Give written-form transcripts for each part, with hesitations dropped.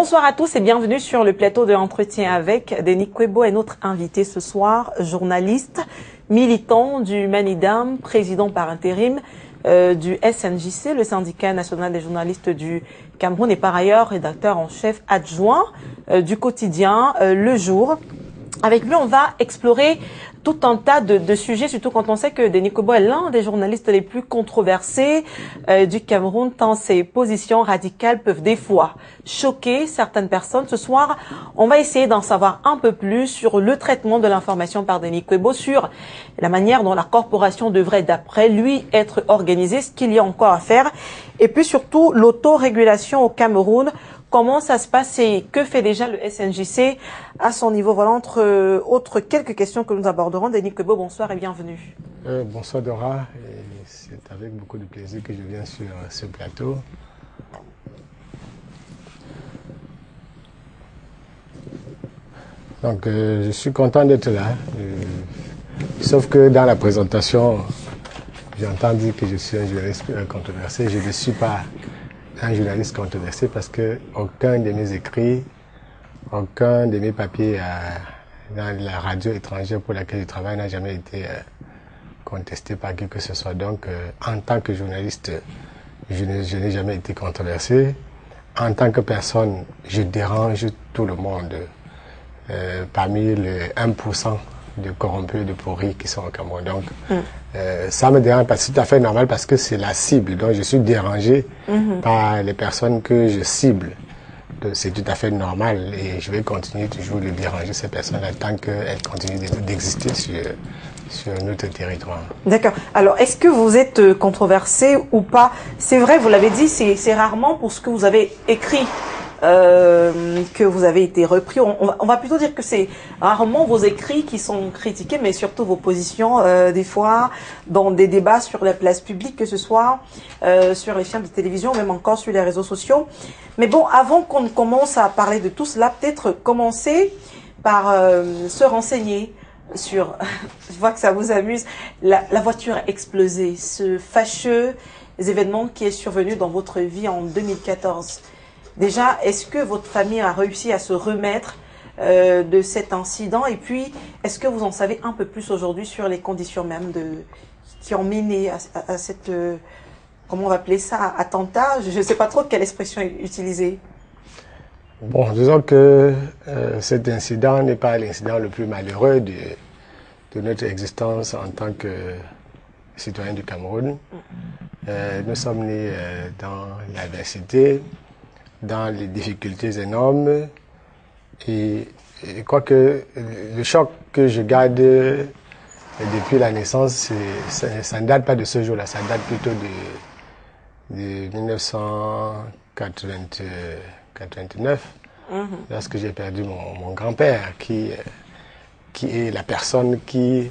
Bonsoir à tous et bienvenue sur le plateau de l'entretien avec Denis Kwebo et notre invité ce soir, journaliste, militant du Manidam, président par intérim du SNJC, le syndicat national des journalistes du Cameroun, et par ailleurs rédacteur en chef adjoint du quotidien Le Jour. Avec lui, on va explorer tout un tas de sujets, surtout quand on sait que Denis Kwebo est l'un des journalistes les plus controversés du Cameroun, tant ses positions radicales peuvent des fois choquer certaines personnes. Ce soir, on va essayer d'en savoir un peu plus sur le traitement de l'information par Denis Kwebo, sur la manière dont la corporation devrait, d'après lui, être organisée, ce qu'il y a encore à faire, et puis surtout l'autorégulation au Cameroun. Comment ça se passe et que fait déjà le SNJC à son niveau? Voilà, entre autres quelques questions que nous aborderons. Denis Kwebo, bonsoir et bienvenue. Bonsoir Dora, c'est avec beaucoup de plaisir que je viens sur ce plateau. Donc je suis content d'être là, sauf que dans la présentation, j'ai entendu que je suis un journaliste controversé. Je ne suis pas un journaliste controversé parce que aucun de mes écrits, aucun de mes papiers dans la radio étrangère pour laquelle je travaille n'a jamais été contesté par qui que ce soit. Donc en tant que journaliste, je n'ai jamais été controversé. En tant que personne, je dérange tout le monde parmi le 1% de corrompus et de pourris qui sont au Cameroun. Donc, ça me dérange pas. C'est tout à fait normal parce que c'est la cible. Donc, je suis dérangé par les personnes que je cible. C'est tout à fait normal et je vais continuer toujours de déranger ces personnes-là tant qu'elles continuent d'exister sur notre territoire. D'accord. Alors, est-ce que vous êtes controversé ou pas? C'est vrai, vous l'avez dit, c'est rarement pour ce que vous avez écrit que vous avez été repris. On va plutôt dire que c'est rarement vos écrits qui sont critiqués, mais surtout vos positions, des fois, dans des débats sur la place publique, que ce soit sur les chaînes de télévision, même encore sur les réseaux sociaux. Mais bon, avant qu'on ne commence à parler de tout cela, peut-être commencer par se renseigner sur, je vois que ça vous amuse, la voiture a explosé, ce fâcheux événement qui est survenu dans votre vie en 2014. Déjà, est-ce que votre famille a réussi à se remettre de cet incident? Et puis, est-ce que vous en savez un peu plus aujourd'hui sur les conditions même qui ont mené à cette, comment on va appeler ça, attentat? Je ne sais pas trop quelle expression utiliser. Bon, disons que cet incident n'est pas l'incident le plus malheureux de notre existence en tant que citoyen du Cameroun. Nous sommes nés dans l'adversité, dans les difficultés énormes, et je crois que le choc que je garde depuis la naissance, ça ne date pas de ce jour-là, ça date plutôt de 1989, lorsque j'ai perdu mon grand-père, qui est la personne qui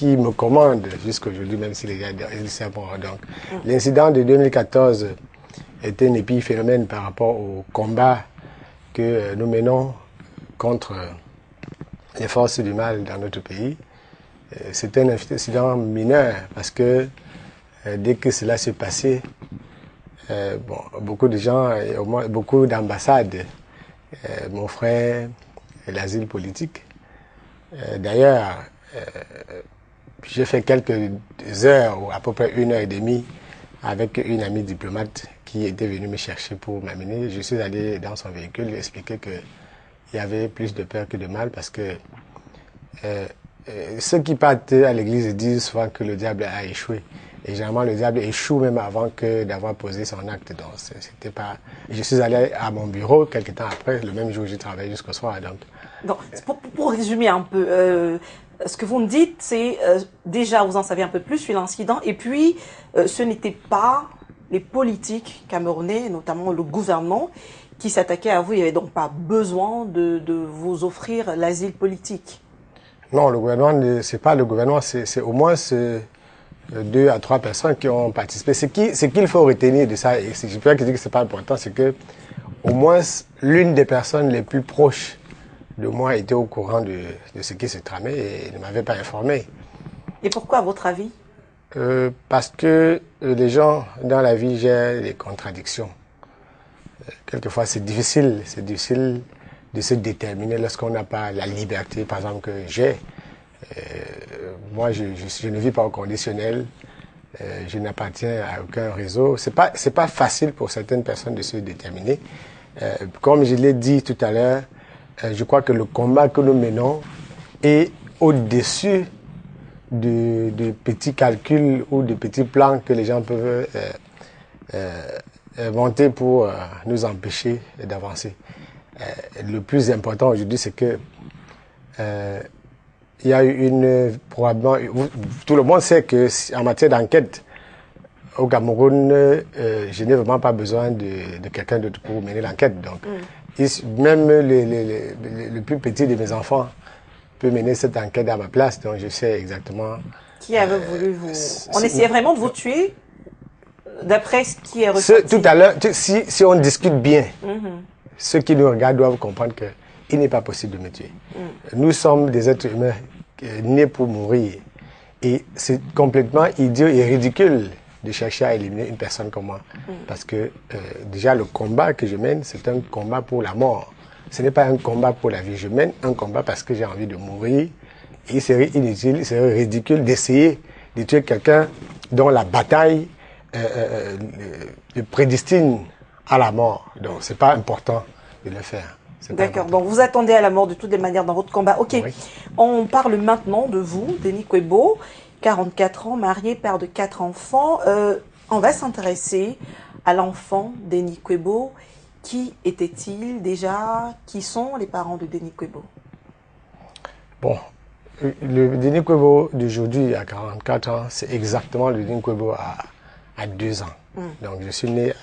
me commande jusqu'aujourd'hui, même s'il est mort. Donc, l'incident de 2014 était un épiphénomène par rapport au combat que nous menons contre les forces du mal dans notre pays. C'était un incident mineur parce que dès que cela s'est passé, beaucoup de gens, au moins beaucoup d'ambassades, m'offraient l'asile politique. D'ailleurs, j'ai fait quelques heures, ou à peu près 1h30, avec une amie diplomate qui était venue me chercher pour m'amener. Je suis allé dans son véhicule lui expliquer qu'il y avait plus de peur que de mal parce que ceux qui partent à l'église disent souvent que le diable a échoué. Et généralement, le diable échoue même avant d'avoir posé son acte. Donc, c'était pas... Je suis allé à mon bureau quelques temps après, le même jour où j'ai travaillé jusqu'au soir. Donc pour résumer un peu, ce que vous me dites, c'est déjà, vous en savez un peu plus sur l'incident, et puis ce n'était pas les politiques camerounais, notamment le gouvernement, qui s'attaquaient à vous. Il n'y avait donc pas besoin de vous offrir l'asile politique. Non, le gouvernement, c'est pas le gouvernement, c'est au moins 2 à 3 personnes qui ont participé. Ce qu'il faut retenir de ça, et je peux dire que c'est pas important, c'est que au moins l'une des personnes les plus proches de moi était au courant de ce qui se tramait et ne m'avait pas informé. Et pourquoi, à votre avis? Parce que les gens dans la vie gèrent les contradictions. quelquefois c'est difficile de se déterminer lorsqu'on n'a pas la liberté, par exemple, que j'ai. Moi, je ne vis pas au conditionnel, je n'appartiens à aucun réseau. C'est pas facile pour certaines personnes de se déterminer. Comme je l'ai dit tout à l'heure, je crois que le combat que nous menons est au-dessus de petits calculs ou de petits plans que les gens peuvent inventer pour nous empêcher d'avancer. Le plus important aujourd'hui, c'est que il y a eu probablement, tout le monde sait que en matière d'enquête, au Cameroun, je n'ai vraiment pas besoin de quelqu'un d'autre pour mener l'enquête. Donc, même le plus petit de mes enfants peut mener cette enquête à ma place. Donc, je sais exactement. Qui avait voulu vous... On essayait vraiment de vous tuer d'après ce qui est ressorti. Tout à l'heure, si on discute bien, ceux qui nous regardent doivent comprendre qu'il n'est pas possible de me tuer. Nous sommes des êtres humains nés pour mourir. Et c'est complètement idiot et ridicule de chercher à éliminer une personne comme moi. Parce que déjà, le combat que je mène, c'est un combat pour la mort. Ce n'est pas un combat pour la vie. Je mène un combat parce que j'ai envie de mourir. Et il serait inutile, il serait ridicule d'essayer de tuer quelqu'un dont la bataille le prédestine à la mort. Donc, c'est pas important de le faire. D'accord. Donc, vous attendez à la mort de toutes les manières dans votre combat. OK. Oui. On parle maintenant de vous, Denis Kwebo, 44 ans, marié, père de 4 enfants. On va s'intéresser à l'enfant Denis Kwebo. Qui était-il déjà? Qui sont les parents de Denis Kwebo? Bon, le Denis Kwebo d'aujourd'hui, à 44 ans, c'est exactement le Denis Kwebo à 2 ans. Donc, je suis né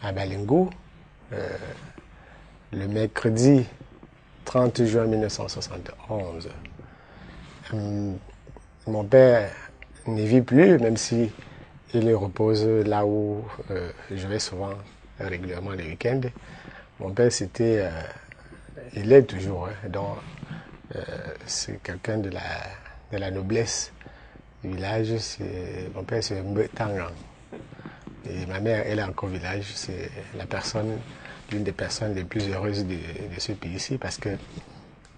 à Balingou, le mercredi 30 juin 1971. Mon père ne vit plus, même si il repose là où je vais souvent régulièrement les week-ends. Mon père, c'était, il est toujours, donc c'est quelqu'un de la noblesse du village. Mon père, c'est Mbetangran. Et ma mère, elle est encore au village. C'est l'une des personnes les plus heureuses de ce pays-ci, parce que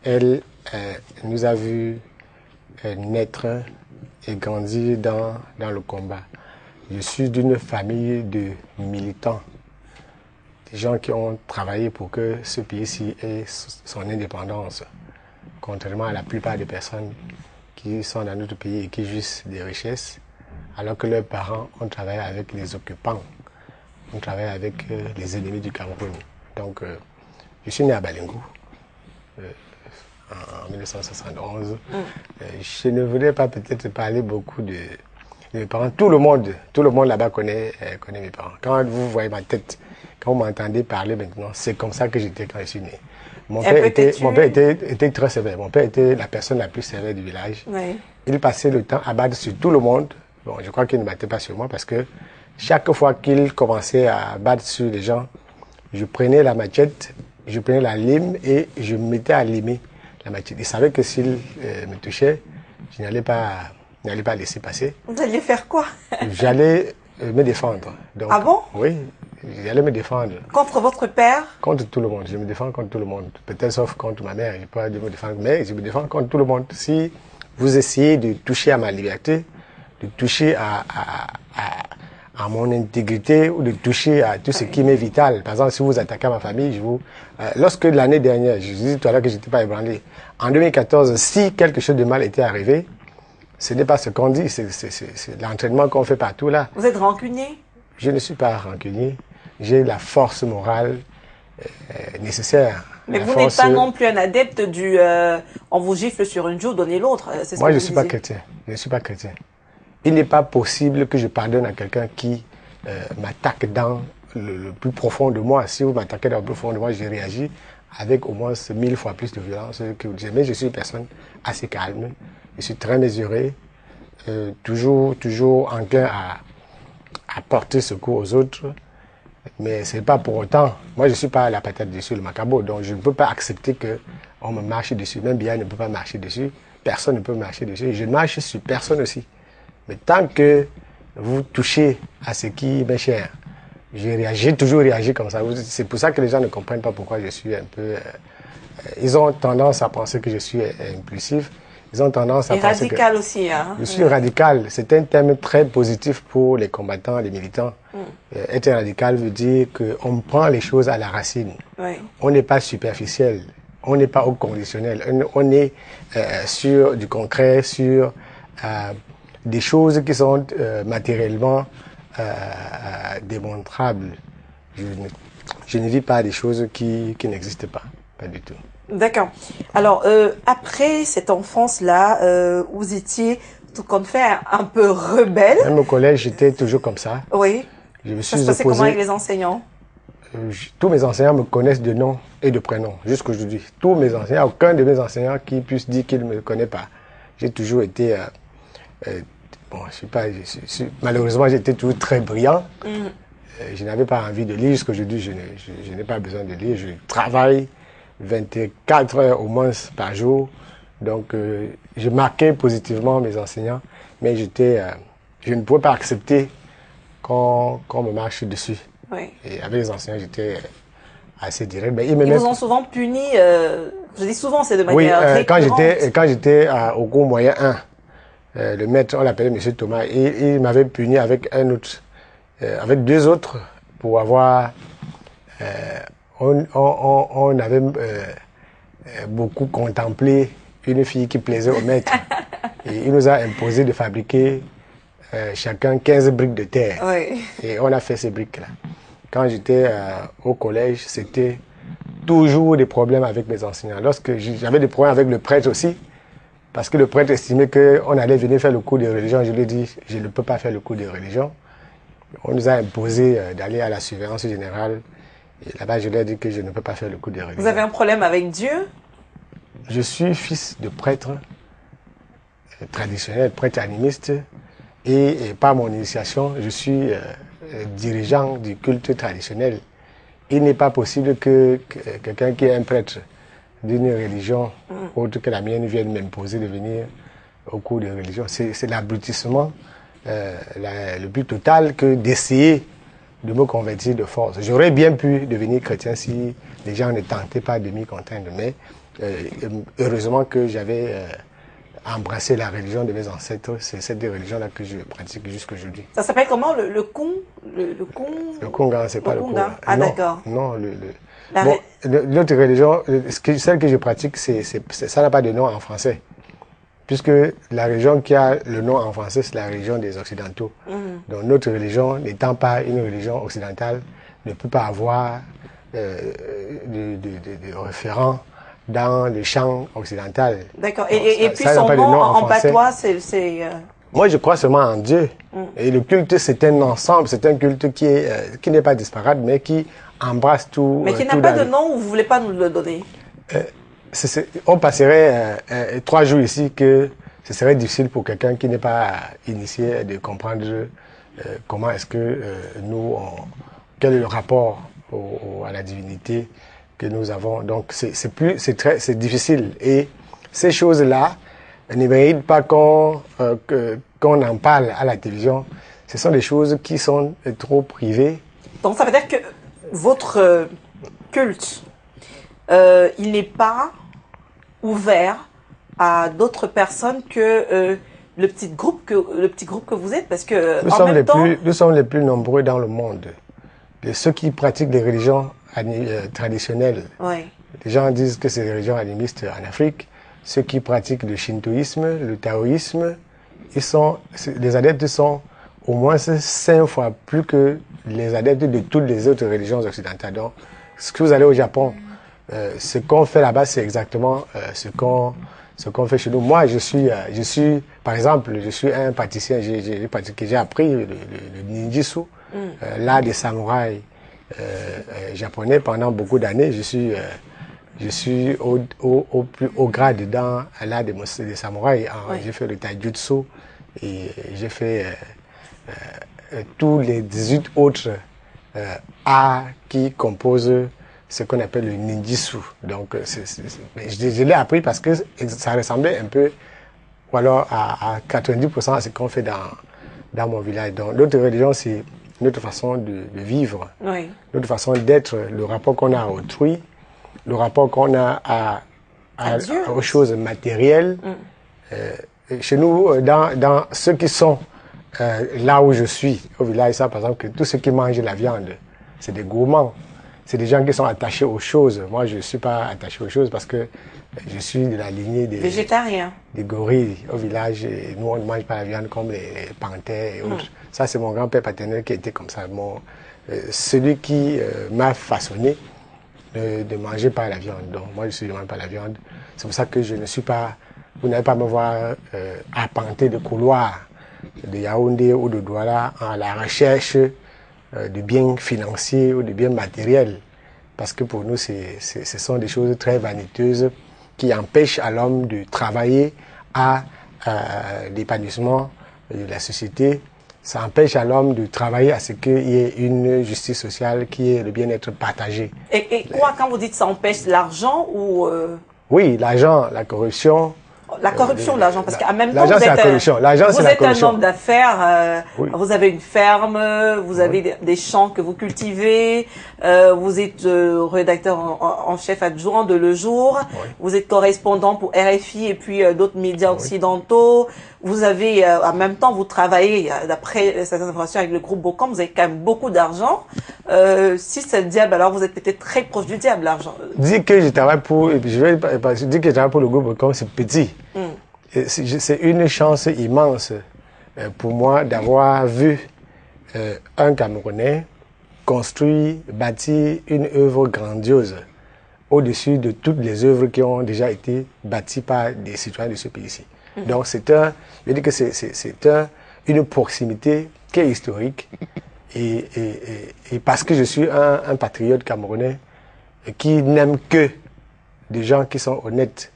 elle nous a vu naître et grandir dans le combat. Je suis d'une famille de militants, des gens qui ont travaillé pour que ce pays-ci ait son indépendance, contrairement à la plupart des personnes qui sont dans notre pays et qui jouissent des richesses, alors que leurs parents ont travaillé avec les occupants, ont travaillé avec les ennemis du Cameroun. Donc, je suis né à Balingou en 1971. Je ne voudrais pas peut-être parler beaucoup de mes parents. Tout le monde là-bas connaît mes parents. Quand vous voyez ma tête, quand vous m'entendez parler maintenant, c'est comme ça que j'étais quand je suis né. Mon père était très sévère. Mon père était la personne la plus sévère du village. Oui. Il passait le temps à battre sur tout le monde. Bon, je crois qu'il ne battait pas sur moi parce que chaque fois qu'il commençait à battre sur les gens, je prenais la machette, je prenais la lime et je me mettais à limer la machette. Il savait que s'il me touchait, je n'allais pas laisser passer. Vous alliez faire quoi? J'allais me défendre. Donc, ah bon? Oui, j'allais me défendre. Contre votre père? Contre tout le monde. Je me défends contre tout le monde. Peut-être sauf contre ma mère. Je ne peux pas me défendre, mais je me défends contre tout le monde. Si vous essayez de toucher à ma liberté, de toucher à mon intégrité ou de toucher à tout ce qui m'est vital. Par exemple, si vous attaquez à ma famille, lorsque l'année dernière, je vous dis tout à l'heure que je n'étais pas ébranlé, en 2014, si quelque chose de mal était arrivé, ce n'est pas ce qu'on dit, c'est l'entraînement qu'on fait partout là. Vous êtes rancunier? Je ne suis pas rancunier. J'ai la force morale nécessaire. Mais vous n'êtes pas non plus un adepte du on vous gifle sur une joue, donnez l'autre. Moi, je ne suis pas chrétien. Je ne suis pas chrétien. Il n'est pas possible que je pardonne à quelqu'un qui m'attaque dans le plus profond de moi. Si vous m'attaquez dans le plus profond de moi, je réagis avec au moins 1000 fois plus de violence que vous dites. Mais je suis une personne assez calme. Je suis très mesuré, toujours enclin à porter secours aux autres. Mais ce n'est pas pour autant. Moi, je ne suis pas la patate dessus, le macabo. Donc, je ne peux pas accepter qu'on me marche dessus. Même bien ne peut pas marcher dessus. Personne ne peut marcher dessus. Je ne marche sur personne aussi. Mais tant que vous touchez à ce qui m'est cher, J'ai toujours réagi comme ça. C'est pour ça que les gens ne comprennent pas pourquoi je suis un peu... ils ont tendance à penser que je suis impulsif. Ils ont tendance à penser que... radical aussi, hein. Je suis radical. C'est un terme très positif pour les combattants, les militants. Être radical veut dire qu'on prend les choses à la racine. Oui. On n'est pas superficiel. On n'est pas au conditionnel. On est sur du concret, sur des choses qui sont matériellement démontrables. Je ne vis pas des choses qui n'existent pas. Pas du tout. D'accord. Alors, après cette enfance-là, vous étiez, tout compte fait, un peu rebelle. Même au collège, j'étais toujours comme ça. Oui. Je me Ça suis se passait opposé. comment avec les enseignants? Tous mes enseignants me connaissent de nom et de prénom, jusqu'aujourd'hui. Tous mes enseignants, aucun de mes enseignants qui puisse dire qu'il ne me connaît pas. J'ai toujours été... bon, je sais pas, malheureusement, j'étais toujours très brillant. Je n'avais pas envie de lire. Jusqu'aujourd'hui, je n'ai pas besoin de lire. Je travaille 24 heures au moins par jour. Donc, je marquais positivement mes enseignants, mais je ne pouvais pas accepter qu'on me marche dessus. Oui. Et avec les enseignants, j'étais assez direct. Mais Ils vous ont souvent puni, je dis souvent, c'est de manière oui, récurrente. quand j'étais au cours moyen 1, le maître, on l'appelait M. Thomas, et il m'avait puni avec un autre, avec deux autres, pour avoir... on avait beaucoup contemplé une fille qui plaisait au maître. Et il nous a imposé de fabriquer chacun 15 briques de terre. Oui. Et on a fait ces briques-là. Quand j'étais au collège, c'était toujours des problèmes avec mes enseignants. Lorsque j'avais des problèmes avec le prêtre aussi, parce que le prêtre estimait qu'on allait venir faire le cours de religion, je lui ai dit, je ne peux pas faire le cours de religion. On nous a imposé d'aller à la surveillance générale. Et là-bas, je lui ai dit que je ne peux pas faire le cours de religion. Vous avez un problème avec Dieu? Je suis fils de prêtre traditionnel, prêtre animiste. Et par mon initiation, je suis dirigeant du culte traditionnel. Il n'est pas possible que quelqu'un qui est un prêtre d'une religion autre que la mienne vienne m'imposer de venir au cours de religion. C'est l'abrutissement, le but total que d'essayer de me convertir de force. J'aurais bien pu devenir chrétien si les gens ne tentaient pas de m'y contraindre, mais heureusement que j'avais embrasser la religion de mes ancêtres. C'est cette religion-là que je pratique jusqu'aujourd'hui. Ça s'appelle comment, le Kung? Le Kung? Le Kunga, c'est pas le Kunga. Ah, d'accord. Non, l'autre religion, celle que je pratique, ça n'a pas de nom en français. Puisque la religion qui a le nom en français, c'est la religion des Occidentaux. Donc notre religion, n'étant pas une religion occidentale, ne peut pas avoir de référent dans le champ occidental. D'accord. Et puis son nom en patois, c'est... Moi, je crois seulement en Dieu. Et le culte, c'est un ensemble, c'est un culte qui n'est pas disparate, mais qui embrasse tout. Mais qui n'a pas de nom, ou vous voulez pas nous le donner? On passerait 3 jours ici que ce serait difficile pour quelqu'un qui n'est pas initié de comprendre comment est-ce que quel est le rapport à la divinité que nous avons. Donc c'est difficile. Et ces choses-là ne méritent pas qu'on en parle à la télévision. Ce sont des choses qui sont trop privées. Donc ça veut dire que votre culte, il n'est pas ouvert à d'autres personnes que le petit groupe que vous êtes, parce que nous sommes les plus nombreux dans le monde. Ceux qui pratiquent les religions traditionnelles. Oui. Les gens disent que c'est des religions animistes en Afrique. Ceux qui pratiquent le shintoïsme, le taoïsme, les adeptes sont au moins 5 fois plus que les adeptes de toutes les autres religions occidentales. Donc, ce que vous allez au Japon, ce qu'on fait là-bas, c'est exactement ce qu'on fait chez nous. Moi, par exemple, je suis un pâtissier, j'ai appris le ninjutsu, l'art des samouraïs japonais pendant beaucoup d'années. Je suis au plus haut grade dans l'art des samouraïs. Oui. J'ai fait le taijutsu et j'ai fait tous les 18 autres arts qui composent ce qu'on appelle le ninjutsu. Donc, je l'ai appris parce que ça ressemblait un peu, ou alors à 90% à ce qu'on fait dans mon village. Donc, l'autre religion, c'est notre façon de vivre, Oui. notre façon d'être, le rapport qu'on a à autrui, le rapport qu'on a aux choses matérielles. Chez nous, dans ceux qui sont là où je suis, au village, ça, par exemple, que tous ceux qui mangent la viande, c'est des gourmands. C'est des gens qui sont attachés aux choses. Moi, je ne suis pas attaché aux choses parce que je suis de la lignée des végétariens. Des gorilles au village. Et nous, on ne mange pas la viande comme les panthères et autres. Ça, c'est mon grand-père paternel qui était comme ça. Celui qui m'a façonné de manger pas la viande. Donc, moi, je ne mange pas la viande. C'est pour ça que je ne suis pas... Vous n'allez pas me voir arpenter de couloirs de Yaoundé ou de Douala à la recherche de biens financiers ou de biens matériels. Parce que pour nous, ce sont des choses très vaniteuses qui empêchent à l'homme de travailler à l'épanouissement de la société. Ça empêche à l'homme de travailler à ce qu'il y ait une justice sociale qui est le bien-être partagé. Et quoi, quand vous dites ça empêche l'argent ou... Oui, l'argent, la corruption. La corruption de l'argent, parce qu'en même temps, l'argent, c'est la corruption. L'argent, c'est la corruption. Vous êtes un homme d'affaires, oui. Vous avez une ferme, vous avez des champs que vous cultivez, vous êtes rédacteur en chef adjoint de Le Jour, oui. Vous êtes correspondant pour RFI et puis d'autres médias occidentaux. Vous avez, en même temps, vous travaillez, d'après certaines informations avec le groupe Bocom, vous avez quand même beaucoup d'argent. Si c'est le diable, alors vous êtes peut-être très proche du diable, l'argent. Dire que je travaille pour, dire que je travaille pour le groupe Bocom, c'est petit. C'est une chance immense pour moi d'avoir vu un Camerounais construire, bâtir une œuvre grandiose au-dessus de toutes les œuvres qui ont déjà été bâties par des citoyens de ce pays-ci. Donc je veux dire que c'est une proximité qui est historique et parce que je suis un patriote camerounais qui n'aime que des gens qui sont honnêtes,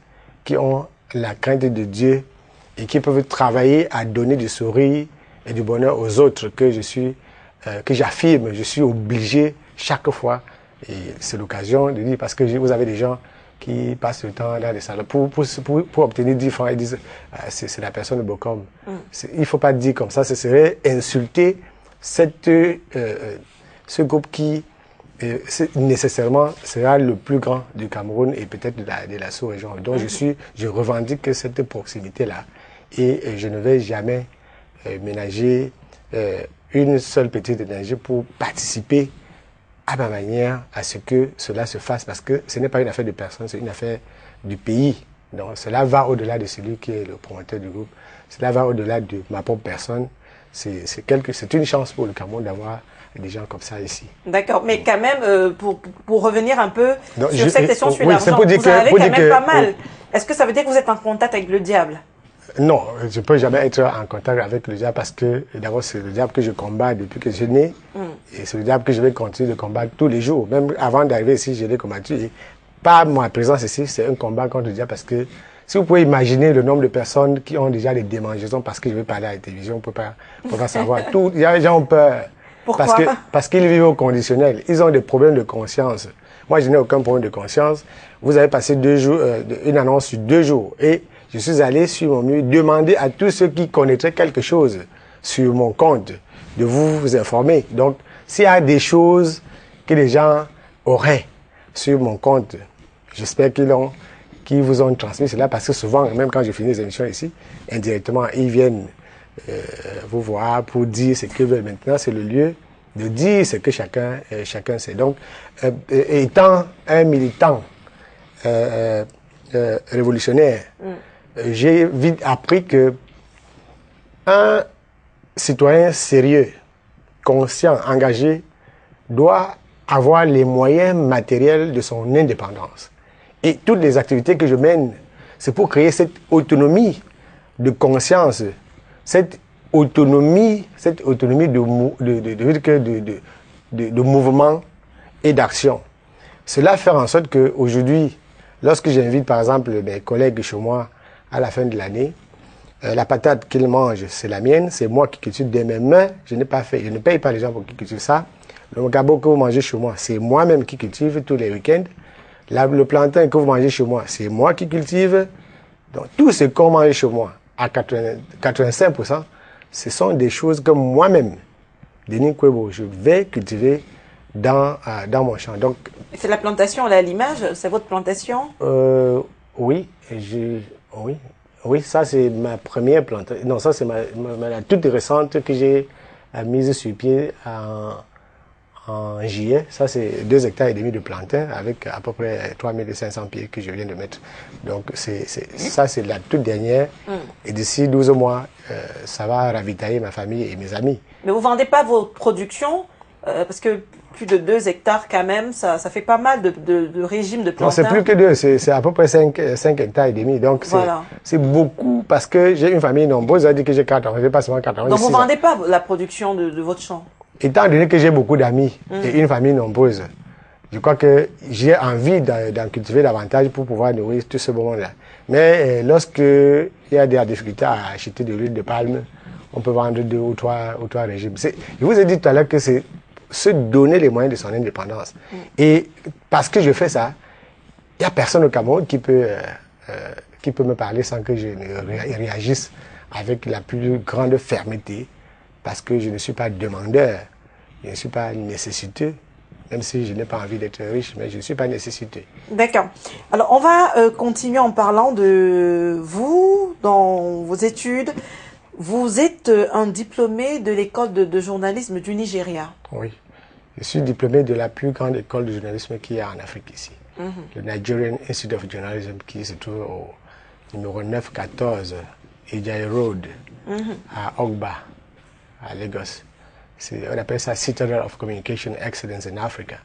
qui ont la crainte de Dieu et qui peuvent travailler à donner du sourire et du bonheur aux autres que j'affirme, je suis obligé chaque fois, et c'est l'occasion de dire, parce que vous avez des gens qui passent le temps dans les salles pour obtenir 10 francs et disent c'est la personne de Bocom. Il ne faut pas dire comme ça, ce serait insulter ce groupe qui nécessairement sera le plus grand du Cameroun et peut-être de la sous-région. Donc je revendique cette proximité-là et je ne vais jamais ménager une seule petite énergie pour participer à ma manière à ce que cela se fasse, parce que ce n'est pas une affaire de personne, c'est une affaire du pays. Donc cela va au-delà de celui qui est le promoteur du groupe, cela va au-delà de ma propre personne. C'est une chance pour le Cameroun d'avoir des gens comme ça ici. D'accord, mais quand même, pour revenir un peu sur cette question sur l'argent, vous avez quand même pas mal. Est-ce que ça veut dire que vous êtes en contact avec le diable? Non, je ne peux jamais être en contact avec le diable parce que d'abord c'est le diable que je combats depuis que je suis né et c'est le diable que je vais continuer de combattre tous les jours. Même avant d'arriver ici, je l'ai combattu. Et par ma présence ici, c'est un combat contre le diable parce que si vous pouvez imaginer le nombre de personnes qui ont déjà des démangeaisons parce que je vais parler à la télévision, on ne peut pas savoir. Les gens ont peur. Pourquoi? Parce qu'ils vivent au conditionnel. Ils ont des problèmes de conscience. Moi, je n'ai aucun problème de conscience. Vous avez passé 2 jours, une annonce sur 2 jours et je suis allé sur mon mur demander à tous ceux qui connaîtraient quelque chose sur mon compte de vous informer. Donc, s'il y a des choses que les gens auraient sur mon compte, j'espère qu'ils vous ont transmis cela parce que souvent, même quand je finis les émissions ici, indirectement, ils viennent vous voir pour dire ce qu'ils veulent. Maintenant, c'est le lieu de dire ce que chacun sait. Donc, étant un militant révolutionnaire, j'ai vite appris que un citoyen sérieux, conscient, engagé, doit avoir les moyens matériels de son indépendance. Et toutes les activités que je mène, c'est pour créer cette autonomie de conscience, cette autonomie de mouvement et d'action. Cela fait en sorte qu'aujourd'hui, lorsque j'invite par exemple mes collègues chez moi à la fin de l'année, la patate qu'ils mangent, c'est la mienne, c'est moi qui cultive de mes mains, je ne paye pas les gens pour qu'ils cultivent ça. Le macabo que vous mangez chez moi, c'est moi-même qui cultive tous les week-ends. Le plantain que vous mangez chez moi, c'est moi qui cultive. Donc tout ce qu'on mange chez moi, à 85%, ce sont des choses que moi-même, Denis Kwebo, je vais cultiver dans mon champ. Donc, c'est la plantation là à l'image, c'est votre plantation? Oui, oui, ça c'est ma première plantation. Non, ça c'est la toute récente que j'ai mise sur pied en juillet. Ça c'est 2,5 hectares de plantain avec à peu près 3500 pieds que je viens de mettre. Donc ça c'est la toute dernière. Et d'ici 12 mois, ça va ravitailler ma famille et mes amis. Mais vous vendez pas vos productions parce que plus de 2 hectares quand même, ça fait pas mal de régimes de plantain. Non, c'est plus que 2, c'est à peu près 5 hectares et demi. Donc voilà. C'est beaucoup parce que j'ai une famille nombreuse. Ça dit que j'ai 4 ans, j'ai pas seulement 4 ans. Donc vous ne vendez pas la production de votre champ? Étant donné que j'ai beaucoup d'amis et une famille nombreuse, je crois que j'ai envie d'en cultiver davantage pour pouvoir nourrir tout ce beau monde-là. Mais lorsque il y a des difficultés à acheter de l'huile de palme, on peut vendre 2 ou 3 régimes. Je vous ai dit tout à l'heure que c'est se donner les moyens de son indépendance. Et parce que je fais ça, il n'y a personne au Cameroun qui peut me parler sans que je ne réagisse avec la plus grande fermeté, parce que je ne suis pas demandeur, je ne suis pas nécessiteux, même si je n'ai pas envie d'être riche, mais je ne suis pas nécessiteux. D'accord. Alors, on va continuer en parlant de vous, dans vos études. Vous êtes un diplômé de l'école de journalisme du Nigeria. Oui. Je suis diplômé de la plus grande école de journalisme qu'il y a en Afrique ici. Le Nigerian Institute of Journalism, qui se trouve au numéro 914 Ejai Road, à Ogba, à Lagos. On appelle ça Citadel of Communication Excellence in Africa.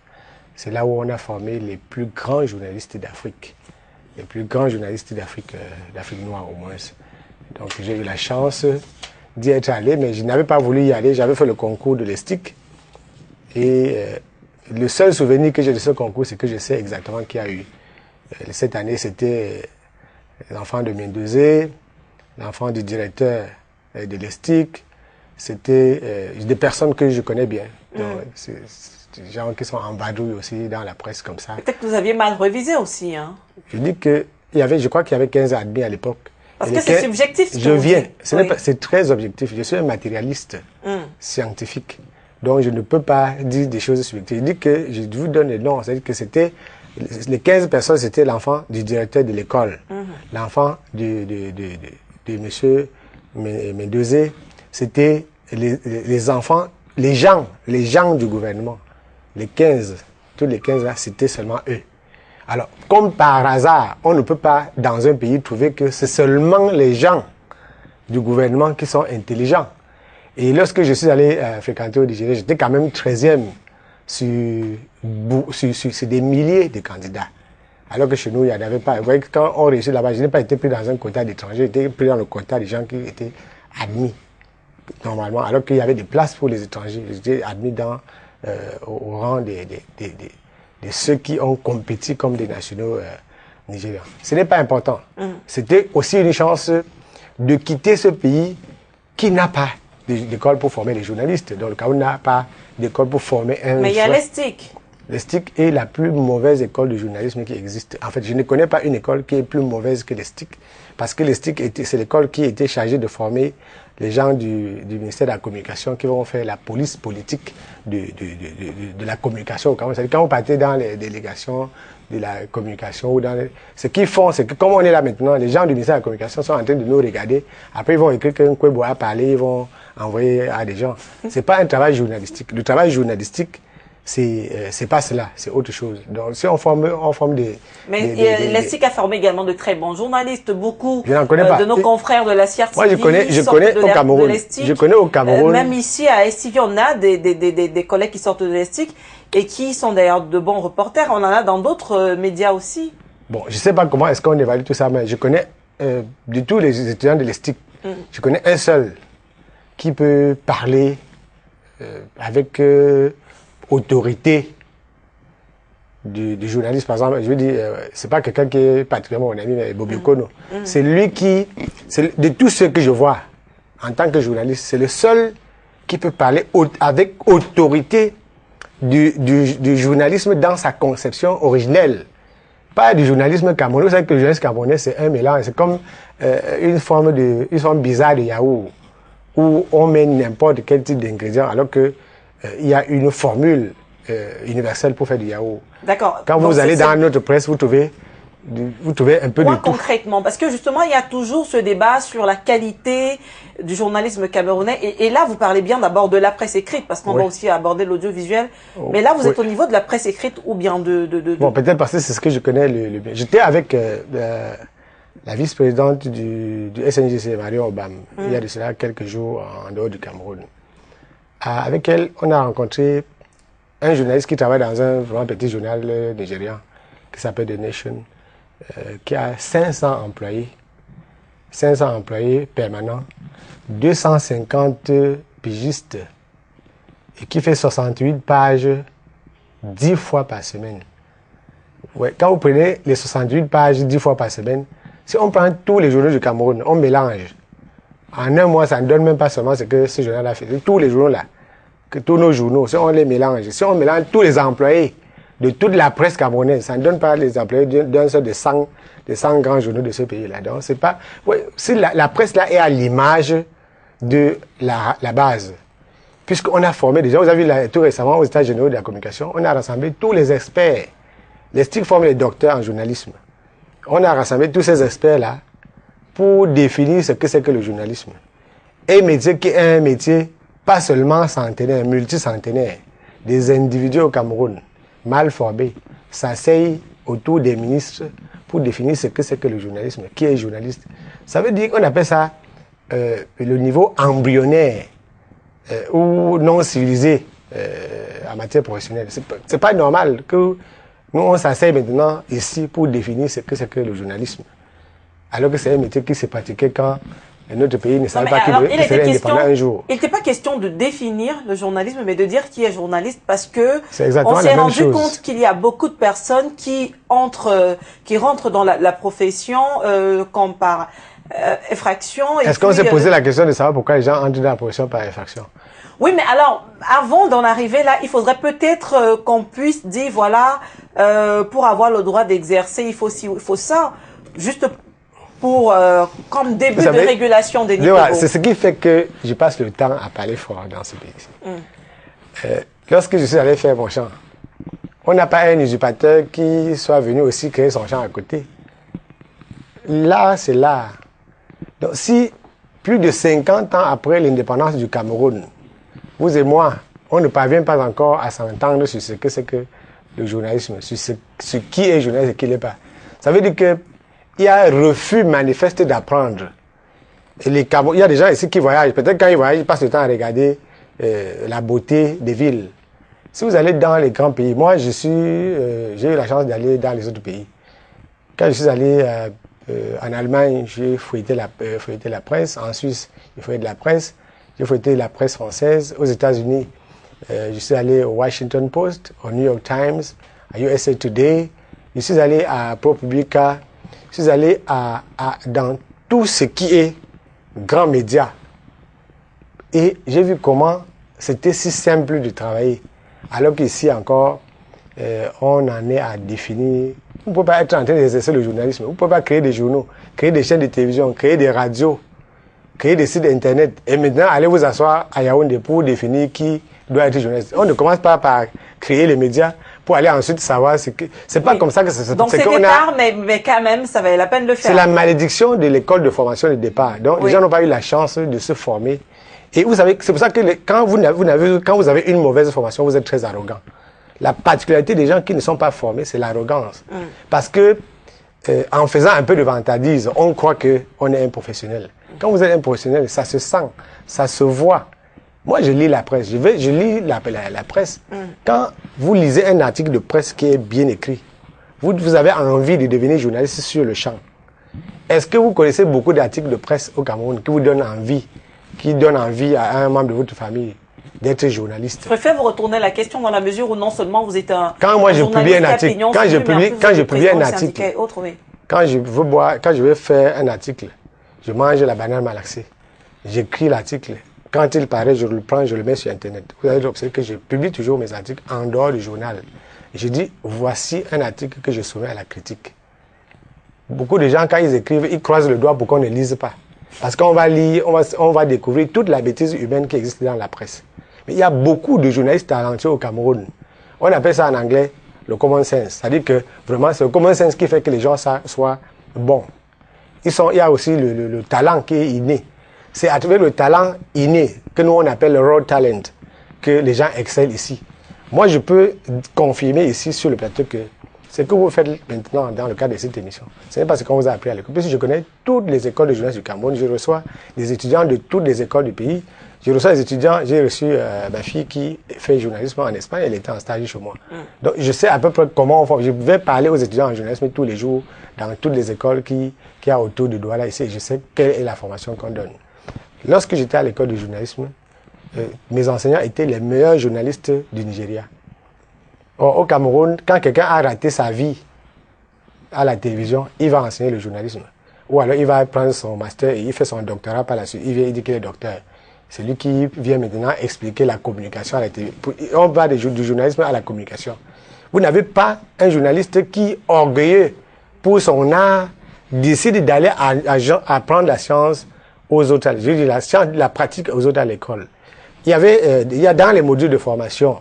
C'est là où on a formé les plus grands journalistes d'Afrique. Les plus grands journalistes d'Afrique noire au moins. Donc j'ai eu la chance d'y être allé, mais je n'avais pas voulu y aller. J'avais fait le concours de l'ESTIC. Et le seul souvenir que j'ai de ce concours, c'est que je sais exactement qui a eu. Cette année, c'était l'enfant de Mendozé, l'enfant du directeur de l'ESTIC. C'était des personnes que je connais bien. C'est des gens qui sont en vadrouille aussi dans la presse comme ça. Peut-être que vous aviez mal révisé aussi. Hein. Je dis que je crois qu'il y avait 15 admis à l'époque. Parce que c'est subjectif. Je viens. C'est très objectif. Je suis un matérialiste scientifique. Donc je ne peux pas dire des choses subjectives. Je dis que je vous donne le nom. C'est-à-dire que c'était les 15 personnes, c'était l'enfant du directeur de l'école, l'enfant de monsieur Mendozé, c'était les enfants, les gens du gouvernement. Les 15, tous les 15 là, c'était seulement eux. Alors, comme par hasard, on ne peut pas dans un pays trouver que c'est seulement les gens du gouvernement qui sont intelligents. Et lorsque je suis allé fréquenter au Nigeria, j'étais quand même 13e sur des milliers de candidats. Alors que chez nous, il n'y en avait pas. Vous voyez que quand on réussit là-bas, je n'ai pas été pris dans un quota d'étrangers, j'ai été pris dans le quota des gens qui étaient admis, normalement, alors qu'il y avait des places pour les étrangers. J'étais admis au rang de ceux qui ont compétit comme des nationaux nigérians. Ce n'est pas important. C'était aussi une chance de quitter ce pays qui n'a pas d'école pour former les journalistes. Donc le Cameroun n'a pas d'école pour former un... Mais il y a l'ESTIC. L'ESTIC est la plus mauvaise école de journalisme qui existe. En fait, je ne connais pas une école qui est plus mauvaise que l'ESTIC. Parce que l'ESTIC, c'est l'école qui était chargée de former les gens du ministère de la Communication qui vont faire la police politique de la communication au Cameroun. C'est-à-dire quand on partait dans les délégations de la communication ou ce qu'ils font, c'est que comme on est là maintenant, les gens du ministère de la Communication sont en train de nous regarder. Après, ils vont écrire qu'un Kwebo a parlé, ils vont envoyer à des gens. C'est pas un travail journalistique. Le travail journalistique, c'est pas cela, c'est autre chose. Donc si on forme des... Mais l'ESTIC a formé également de très bons journalistes, beaucoup de nos confrères de la CRTV. Moi je connais au Cameroun. Je connais au Cameroun. Même ici à STV, on a des collègues qui sortent de l'ESTIC et qui sont d'ailleurs de bons reporters. On en a dans d'autres médias aussi. Bon, je sais pas comment est-ce qu'on évalue tout ça, mais je connais de tous les étudiants de l'ESTIC, je connais un seul qui peut parler avec autorité du journaliste, par exemple. Je veux dire, c'est pas quelqu'un qui est particulièrement mon ami, mais Bobby Kono. C'est lui qui, de tous ceux que je vois en tant que journaliste, c'est le seul qui peut parler avec autorité du journalisme dans sa conception originelle. Pas du journalisme camerounais. Vous savez que le journalisme camerounais, c'est un mélange. C'est comme une forme bizarre de yaourt, où on met n'importe quel type d'ingrédient, alors que il y a une formule universelle pour faire du yaourt. D'accord. Quand vous allez dans notre presse, vous trouvez un peu de tout. Concrètement, parce que justement, il y a toujours ce débat sur la qualité du journalisme camerounais. Et là, vous parlez bien d'abord de la presse écrite, parce qu'on va aussi aborder l'audiovisuel. Mais là, vous êtes au niveau de la presse écrite ou bien Bon, peut-être parce que c'est ce que je connais le mieux. J'étais avec la vice-présidente du SNJC, Marion Obam, il y a de cela quelques jours en dehors du Cameroun. Avec elle, on a rencontré un journaliste qui travaille dans un vraiment petit journal nigérian qui s'appelle The Nation, qui a 500 employés permanents, 250 pigistes et qui fait 68 pages 10 fois par semaine. Ouais, quand vous prenez les 68 pages 10 fois par semaine, si on prend tous les journaux du Cameroun, on mélange. En un mois, ça ne donne même pas seulement ce que ce journal a fait. Tous les journaux là, tous nos journaux, si on les mélange, si on mélange tous les employés de toute la presse camerounaise, ça ne donne pas les employés d'un seul des 100 grands journaux de ce pays-là. Donc, c'est pas, ouais, si la presse là est à l'image de la base. Puisqu'on a formé déjà, vous avez vu tout récemment aux États généraux de la communication, on a rassemblé tous les experts. Les STIC forment les docteurs en journalisme. On a rassemblé tous ces experts-là pour définir ce que c'est que le journalisme. Un métier qui est un métier pas seulement centenaire, multicentenaire. Des individus au Cameroun, mal formés, s'asseyent autour des ministres pour définir ce que c'est que le journalisme. Qui est journaliste? Ça veut dire qu'on appelle ça le niveau embryonnaire ou non civilisé en matière professionnelle. C'est pas normal que nous, on s'asseye maintenant ici pour définir ce que c'est que le journalisme. Alors que c'est un métier qui s'est pratiqué quand notre pays ne savait pas qu'il serait indépendant un jour. Il n'était pas question de définir le journalisme, mais de dire qui est journaliste, parce que on s'est rendu compte qu'il y a beaucoup de personnes qui rentrent dans la profession comme par effraction. Est-ce qu'on s'est posé la question de savoir pourquoi les gens entrent dans la profession par effraction? Oui, mais alors, avant d'en arriver là, il faudrait peut-être qu'on puisse dire, voilà, pour avoir le droit d'exercer, il faut ça, juste pour, comme début de régulation des niveaux. C'est ce qui fait que je passe le temps à parler fort dans ce pays. Lorsque je suis allé faire mon champ, on n'a pas un usurpateur qui soit venu aussi créer son champ à côté. Là, c'est là. Donc, si plus de 50 ans après l'indépendance du Cameroun, vous et moi, on ne parvient pas encore à s'entendre sur ce que c'est que le journalisme, sur qui est journaliste et qui ne l'est pas. Ça veut dire qu'il y a un refus manifeste d'apprendre. Et il y a des gens ici qui voyagent. Peut-être quand ils voyagent, ils passent le temps à regarder la beauté des villes. Si vous allez dans les grands pays, moi j'ai eu la chance d'aller dans les autres pays. Quand je suis allé en Allemagne, j'ai fouetté la presse. En Suisse, j'ai fouetté la presse. J'ai fouetté la presse française. Aux États-Unis, je suis allé au Washington Post, au New York Times, à USA Today. Je suis allé à ProPublica. Je suis allé dans tout ce qui est grands médias. Et j'ai vu comment c'était si simple de travailler. Alors qu'ici encore, on en est à définir. Vous ne pouvez pas être en train d'exercer le journalisme. Vous ne pouvez pas créer des journaux, créer des chaînes de télévision, créer des radios, créer des sites internet. Et maintenant, allez vous asseoir à Yaoundé pour définir qui doit être journaliste. On ne commence pas par créer les médias pour aller ensuite savoir ce que... C'est pas comme ça que ça se... Donc c'est tard, mais quand même, ça valait la peine de le faire. C'est la malédiction de l'école de formation de départ. Donc les gens n'ont pas eu la chance de se former. Et vous savez, c'est pour ça que quand vous avez une mauvaise formation, vous êtes très arrogant. La particularité des gens qui ne sont pas formés, c'est l'arrogance. Parce que en faisant un peu de vantardise, on croit qu'on est un professionnel. Quand vous êtes un professionnel, ça se sent, ça se voit. Moi, je lis la presse. Je lis la presse. Quand vous lisez un article de presse qui est bien écrit, vous avez envie de devenir journaliste sur le champ. Est-ce que vous connaissez beaucoup d'articles de presse au Cameroun qui vous donnent envie, à un membre de votre famille d'être journaliste? Je préfère vous retourner la question dans la mesure où non seulement vous êtes un quand moi je publie un article, quand je publie un article, quand je veux faire un article, je mange la banane malaxée. J'écris l'article. Quand il paraît, je le prends, je le mets sur Internet. Vous avez observé que je publie toujours mes articles en dehors du journal. Je dis, voici un article que je soumets à la critique. Beaucoup de gens, quand ils écrivent, ils croisent le doigt pour qu'on ne lise pas. Parce qu'on va lire, on va découvrir toute la bêtise humaine qui existe dans la presse. Mais il y a beaucoup de journalistes talentueux au Cameroun. On appelle ça en anglais le common sense. C'est-à-dire que vraiment, c'est le common sense qui fait que les gens soient bons. Il y a aussi le talent qui est inné. C'est à travers le talent inné que nous on appelle le raw talent que les gens excellent ici. Moi, je peux confirmer ici sur le plateau que ce que vous faites maintenant dans le cadre de cette émission, ce n'est pas ce qu'on vous a appris à l'école. Puisque je connais toutes les écoles de journalisme du Cameroun, je reçois des étudiants de toutes les écoles du pays. Je reçois des étudiants, j'ai reçu ma fille qui fait journalisme en Espagne, elle était en stage chez moi. Donc je sais à peu près comment on fait. Je vais parler aux étudiants en journalisme tous les jours dans toutes les écoles qui y a autour de Douala ici. Je sais quelle est la formation qu'on donne. Lorsque j'étais à l'école de journalisme, mes enseignants étaient les meilleurs journalistes du Nigeria. Or, au Cameroun, quand quelqu'un a raté sa vie à la télévision, il va enseigner le journalisme. Ou alors il va prendre son master et il fait son doctorat par la suite. Il vient, il dit qu'il est docteur. C'est lui qui vient maintenant expliquer la communication à la télé. On va du journalisme à la communication. Vous n'avez pas un journaliste qui, orgueilleux pour son art, décide d'aller apprendre la science aux autres. Je veux dire, la science, la pratique aux autres à l'école. Il y a dans les modules de formation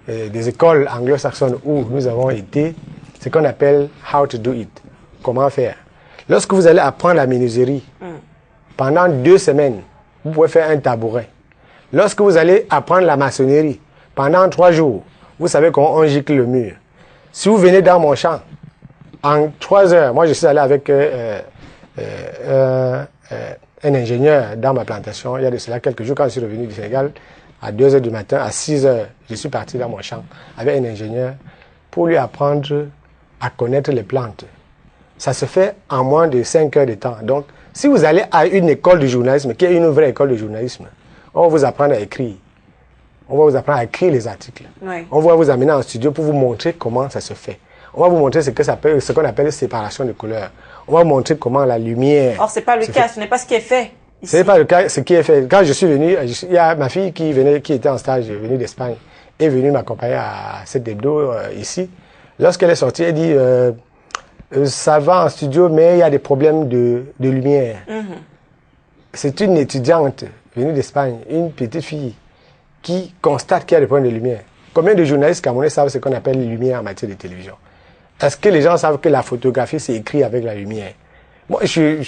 des écoles anglo-saxonnes où nous avons été, ce qu'on appelle how to do it, comment faire. Lorsque vous allez apprendre la menuiserie, pendant 2 semaines, vous pouvez faire un tabouret. Lorsque vous allez apprendre la maçonnerie, pendant 3 jours, vous savez comment on gicle le mur. Si vous venez dans mon champ, en 3 heures, moi je suis allé avec un ingénieur dans ma plantation, il y a de cela quelques jours quand je suis revenu du Sénégal, à 2 heures du matin, à 6 heures, je suis parti dans mon champ avec un ingénieur pour lui apprendre à connaître les plantes. Ça se fait en moins de 5 heures de temps. Donc, si vous allez à une école de journalisme, qui est une vraie école de journalisme, on va vous apprendre à écrire. On va vous apprendre à écrire les articles. Oui. On va vous amener en studio pour vous montrer comment ça se fait. On va vous montrer ce qu'on appelle séparation de couleurs. On va vous montrer comment la lumière... Or, ce n'est pas le cas, ce n'est pas ce qui est fait. Ce n'est pas le cas, ce qui est fait. Quand je suis venu, il y a ma fille qui était en stage, venue d'Espagne, est venue m'accompagner à cette hebdo ici. Lorsqu'elle est sortie, elle dit ça va en studio, mais il y a des problèmes de lumière. C'est une étudiante venue d'Espagne, une petite fille, qui constate qu'il y a des problèmes de lumière. Combien de journalistes camerounais savent ce qu'on appelle lumière en matière de télévision? Est-ce que les gens savent que la photographie, c'est écrit avec la lumière? Moi,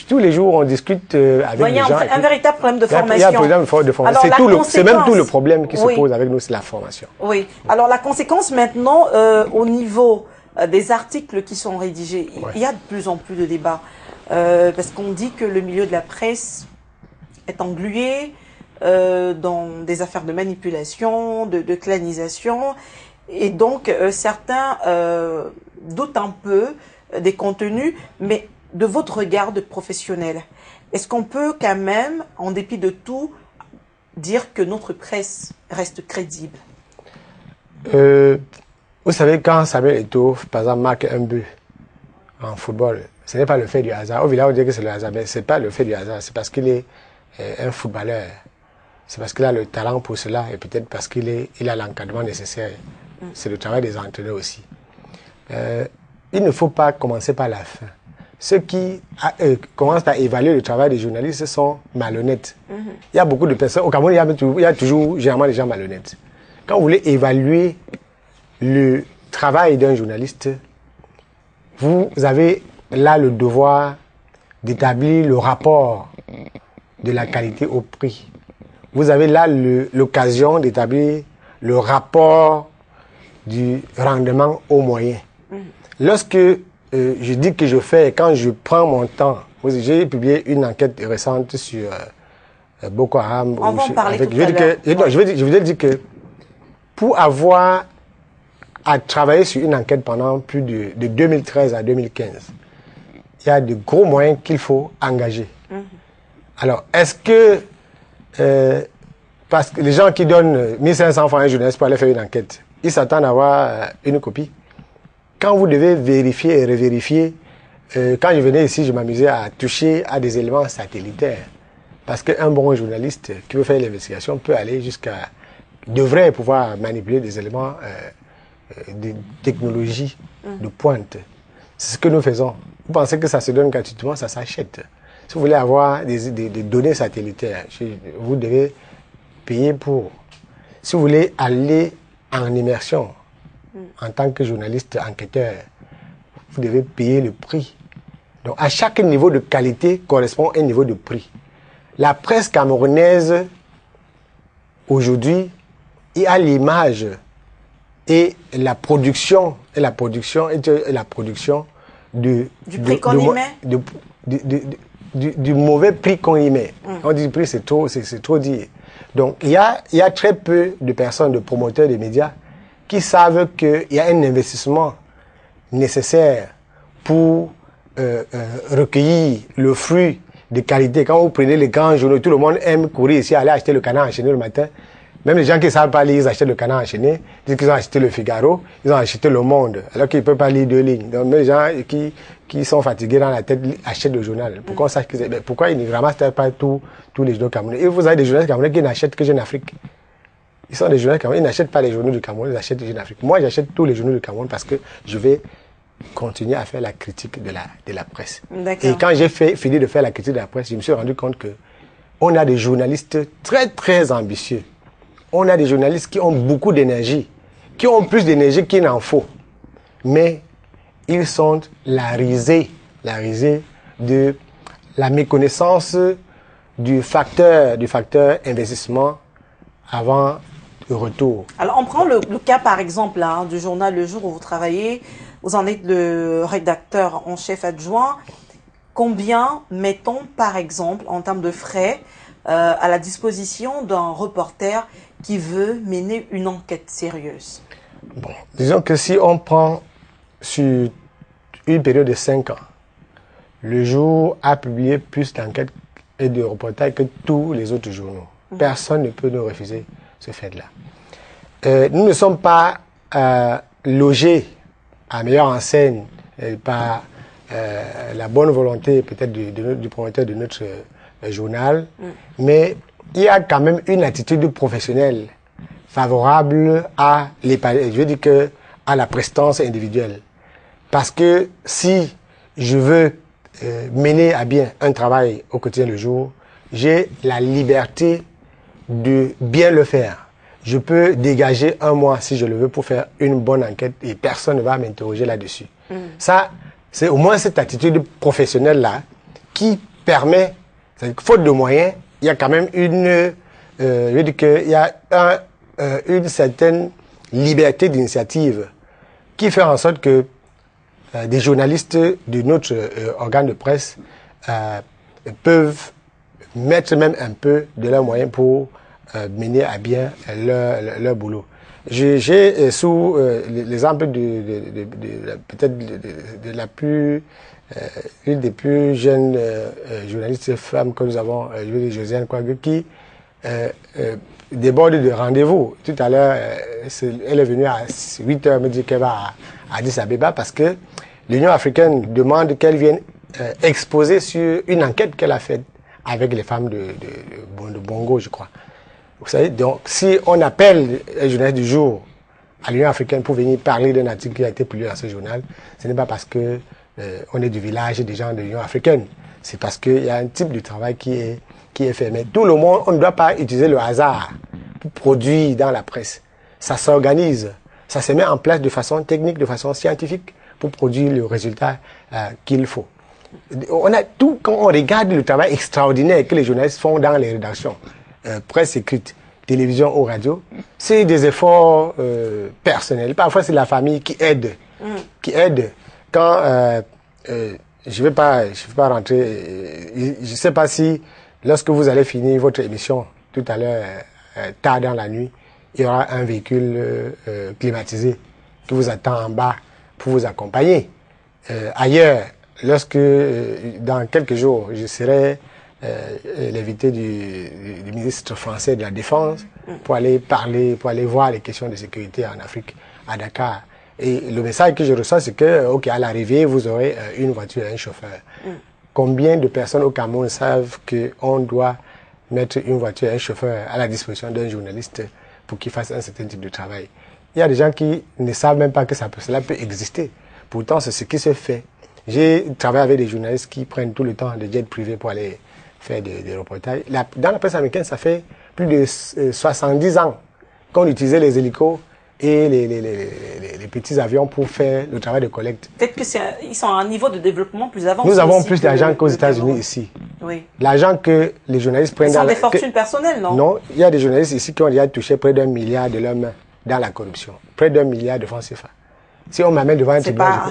tous les gens, on discute avec les gens. Il y a un véritable problème de formation. Il y a un problème de formation. C'est même tout le problème qui se pose avec nous, c'est la formation. Oui. Alors, la conséquence maintenant, au niveau des articles qui sont rédigés, il y a de plus en plus de débats. Parce qu'on dit que le milieu de la presse est englué dans des affaires de manipulation, de clanisation. Et donc, certains doutent un peu des contenus, mais de votre regard de professionnel, est-ce qu'on peut quand même, en dépit de tout, dire que notre presse reste crédible? Vous savez, quand Samuel Eto'o, par exemple, marque un but en football, ce n'est pas le fait du hasard. Au village, on dit que c'est le hasard, mais ce n'est pas le fait du hasard. C'est parce qu'il est un footballeur. C'est parce qu'il a le talent pour cela et peut-être parce qu'il a l'encadrement nécessaire. C'est le travail des entraîneurs aussi. Il ne faut pas commencer par la fin. Ceux qui commencent à évaluer le travail des journalistes sont malhonnêtes. Il y a beaucoup de personnes. Au Cameroun, il y a toujours généralement des gens malhonnêtes. Quand vous voulez évaluer le travail d'un journaliste, vous avez là le devoir d'établir le rapport de la qualité au prix. Vous avez là l'occasion d'établir le rapport du rendement au moyen. Lorsque je dis que quand je prends mon temps, j'ai publié une enquête récente sur Boko Haram. On va en parler tout à l'heure. Je voudrais dire que pour avoir à travailler sur une enquête pendant plus de 2013 à 2015, il y a de gros moyens qu'il faut engager. Alors, est-ce que, parce que les gens qui donnent 1500 francs à un journaliste pour aller faire une enquête, ils s'attendent à avoir une copie? Quand vous devez vérifier et revérifier, quand je venais ici, je m'amusais à toucher à des éléments satellitaires. Parce qu'un bon journaliste qui veut faire l'investigation peut aller devrait pouvoir manipuler des éléments de technologie de pointe. C'est ce que nous faisons. Vous pensez que ça se donne gratuitement, ça s'achète. Si vous voulez avoir des données satellitaires, vous devez payer pour. si vous voulez aller en immersion, en tant que journaliste enquêteur, vous devez payer le prix. Donc, à chaque niveau de qualité correspond un niveau de prix. La presse camerounaise, aujourd'hui, il y a l'image et la production du prix qu'on y met. Du mauvais prix qu'on y met. On dit prix, c'est trop dit. Donc, il y a très peu de personnes, de promoteurs des médias, qui savent qu'il y a un investissement nécessaire pour recueillir le fruit de qualité. Quand vous prenez les grands journaux, tout le monde aime courir ici, aller acheter le Canard enchaîné le matin. Même les gens qui ne savent pas lire, ils achètent le Canard enchaîné, disent qu'ils ont acheté le Figaro, ils ont acheté le Monde, alors qu'ils ne peuvent pas lire 2 lignes. Donc même les gens qui sont fatigués dans la tête achètent le journal. Pourquoi ils ne ramassent pas tous les journaux camerounais? Et vous avez des journalistes camerounais qui n'achètent que Jeune Afrique. Ils sont des journalistes camerounais, ils n'achètent pas les journaux du Cameroun, ils achètent Jeune Afrique. Moi, j'achète tous les journaux du Cameroun parce que je vais continuer à faire la critique de la presse. Et quand j'ai fini de faire la critique de la presse, je me suis rendu compte que on a des journalistes très, très ambitieux. On a des journalistes qui ont beaucoup d'énergie, qui ont plus d'énergie qu'il n'en faut. Mais ils sont la risée de la méconnaissance du facteur investissement avant le retour. Alors, on prend le cas, par exemple, là, du journal Le Jour où vous travaillez. Vous en êtes le rédacteur en chef adjoint. Combien mettons, par exemple, en termes de frais, à la disposition d'un reporter qui veut mener une enquête sérieuse? Bon, disons que si on prend sur une période de 5 ans, Le Jour a publié plus d'enquêtes et de reportages que tous les autres journaux. Personne ne peut nous refuser ce fait-là. Nous ne sommes pas logés à meilleure enseigne par la bonne volonté peut-être du promoteur de notre journal, mais il y a quand même une attitude professionnelle favorable à à la prestance individuelle. Parce que si je veux mener à bien un travail au quotidien le jour, j'ai la liberté de bien le faire. Je peux dégager 1 mois si je le veux pour faire une bonne enquête et personne ne va m'interroger là-dessus. Ça, c'est au moins cette attitude professionnelle-là qui permet, faute de moyens, il y a quand même une certaine liberté d'initiative qui fait en sorte que des journalistes de notre organe de presse peuvent mettre même un peu de leurs moyens pour mener à bien leur boulot. J'ai sous l'exemple peut-être de la une des plus jeunes journalistes femmes que nous avons, Josiane Kouague, qui déborde de rendez-vous. Tout à l'heure, elle est venue à 8h me dire qu'elle va à Addis Abeba parce que l'Union africaine demande qu'elle vienne exposer sur une enquête qu'elle a faite avec les femmes de Bongo, je crois. Vous savez, donc, si on appelle les journalistes du jour à l'Union africaine pour venir parler d'un article qui a été publié dans ce journal, ce n'est pas parce que on est du village des gens de l'Union africaine. C'est parce qu'il y a un type de travail qui est fait. Mais tout le monde, on ne doit pas utiliser le hasard pour produire dans la presse. Ça s'organise, ça se met en place de façon technique, de façon scientifique pour produire le résultat qu'il faut. On a tout, quand on regarde le travail extraordinaire que les journalistes font dans les rédactions, presse écrite, télévision ou radio, c'est des efforts personnels. Parfois, c'est la famille qui aide. Quand je vais pas rentrer, je sais pas si lorsque vous allez finir votre émission tout à l'heure, tard dans la nuit, il y aura un véhicule climatisé qui vous attend en bas pour vous accompagner. Ailleurs, lorsque dans quelques jours, je serai l'invité du ministre français de la Défense pour aller parler, pour aller voir les questions de sécurité en Afrique, à Dakar. Et le message que je reçois, c'est que, ok, à l'arrivée, vous aurez une voiture et un chauffeur. Combien de personnes au Cameroun savent qu'on doit mettre une voiture et un chauffeur à la disposition d'un journaliste pour qu'il fasse un certain type de travail? Il y a des gens qui ne savent même pas que cela peut exister. Pourtant, c'est ce qui se fait. J'ai travaillé avec des journalistes qui prennent tout le temps des jets privés pour aller faire des reportages. Dans la presse américaine, ça fait plus de 70 ans qu'on utilisait les hélicos et les petits avions pour faire le travail de collecte. Peut-être qu'ils sont à un niveau de développement plus avancé. Nous avons plus d'argent qu'aux États-Unis ici. Oui. L'argent que les journalistes prennent... Ce sont des fortunes personnelles, non? Non, il y a des journalistes ici qui ont déjà touché près d'1 milliard de leurs mains dans la corruption. Près d'1 milliard de francs CFA. Si on m'amène devant un tribunal...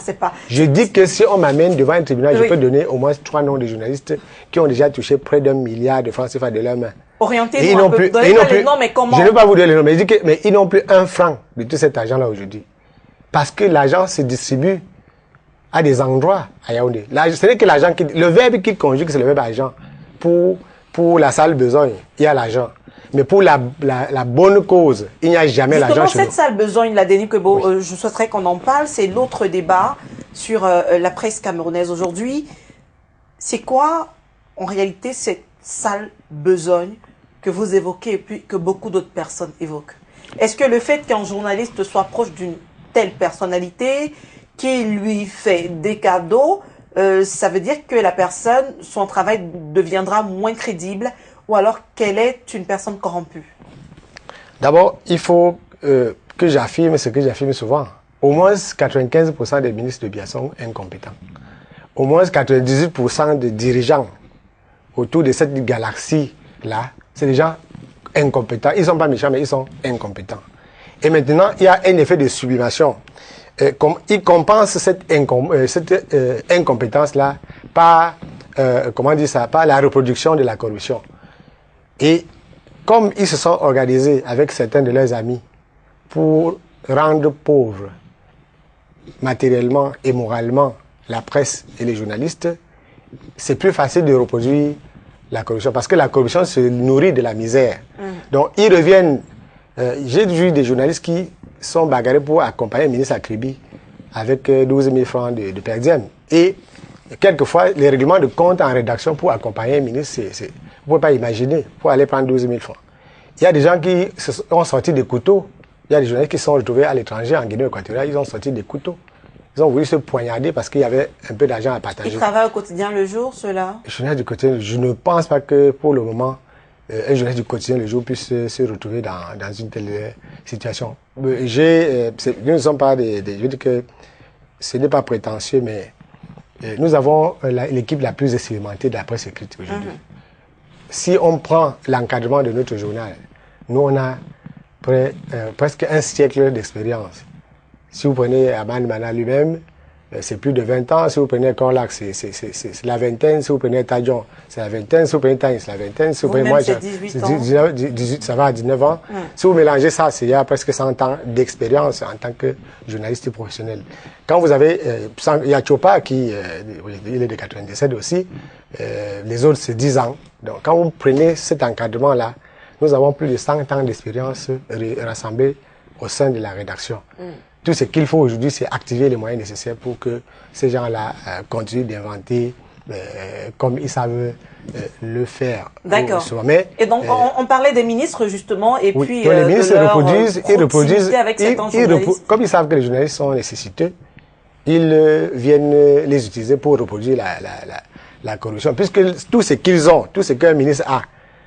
Je dis que si on m'amène devant un tribunal, je peux donner au moins 3 noms de journalistes qui ont déjà touché près d'1 milliard de francs CFA de leurs mains. Orientez-nous un peu. Donnez pas les noms, mais comment? Je ne vais pas vous donner les noms, mais ils n'ont plus 1 franc de tout cet argent-là aujourd'hui. Parce que l'argent se distribue à des endroits à Yaoundé. Ce n'est que l'argent qui... Le verbe qui conjugue, c'est le verbe argent. Pour la sale besogne, il y a l'argent. Mais pour la bonne cause, il n'y a jamais l'argent chez nous. Cette sale besogne, la Denis Kwebo, je souhaiterais qu'on en parle. C'est l'autre débat sur la presse camerounaise aujourd'hui. C'est quoi, en réalité, cette sale besogne que vous évoquez et puis que beaucoup d'autres personnes évoquent? Est-ce que le fait qu'un journaliste soit proche d'une telle personnalité qui lui fait des cadeaux, ça veut dire que la personne, son travail deviendra moins crédible ou alors qu'elle est une personne corrompue? D'abord, il faut que j'affirme ce que j'affirme souvent. Au moins 95% des ministres de Biya sont incompétents. Au moins 98% des dirigeants autour de cette galaxie-là, c'est des gens incompétents. Ils ne sont pas méchants, mais ils sont incompétents. Et maintenant, il y a un effet de sublimation. Ils compensent cette incompétence-là par, par la reproduction de la corruption. Et comme ils se sont organisés avec certains de leurs amis pour rendre pauvres matériellement et moralement la presse et les journalistes, c'est plus facile de reproduire la corruption parce que la corruption se nourrit de la misère. Donc ils reviennent. J'ai vu des journalistes qui sont bagarrés pour accompagner le ministre à Kribi avec 12 000 francs de per diem. Et quelquefois, les règlements de compte en rédaction pour accompagner un ministre, vous ne pouvez pas imaginer, pour aller prendre 12 000 francs. Il y a des gens qui ont sorti des couteaux. Il y a des journalistes qui se sont retrouvés à l'étranger, en Guinée équatoriale, ils ont sorti des couteaux. Ils ont voulu se poignarder parce qu'il y avait un peu d'argent à partager. Ils travaillent au quotidien le jour, ceux-là? Journaliste du quotidien, je ne pense pas que pour le moment, un journaliste du quotidien le jour puisse se retrouver dans une telle situation. Nous ne sommes pas je veux dire que ce n'est pas prétentieux, mais nous avons l'équipe la plus expérimentée de la presse écrite aujourd'hui. Si on prend l'encadrement de notre journal, nous on a presque un siècle d'expérience. Si vous prenez Aman Mana lui-même, c'est plus de 20 ans. Si vous prenez Corlac, c'est la vingtaine. Si vous prenez Tadjon, c'est la vingtaine. Si vous prenez Taïn, c'est la vingtaine. Si vous prenez moi, c'est 18 ça va à 19 ans. Si vous mélangez ça, il y a presque 100 ans d'expérience en tant que journaliste professionnel. Quand vous avez, il y a Chopa qui, il est de 97 aussi. Les autres, c'est 10 ans. Donc, quand vous prenez cet encadrement-là, nous avons plus de 100 ans d'expérience rassemblés au sein de la rédaction. Tout ce qu'il faut aujourd'hui, c'est activer les moyens nécessaires pour que ces gens-là continuent d'inventer comme ils savent le faire. D'accord. Et donc, on parlait des ministres, justement, et oui, puis les ministres reproduisent, avec certains journalistes. Comme ils savent que les journalistes sont nécessiteux, ils viennent les utiliser pour reproduire la corruption. Puisque tout ce qu'ils ont, tout ce qu'un ministre a,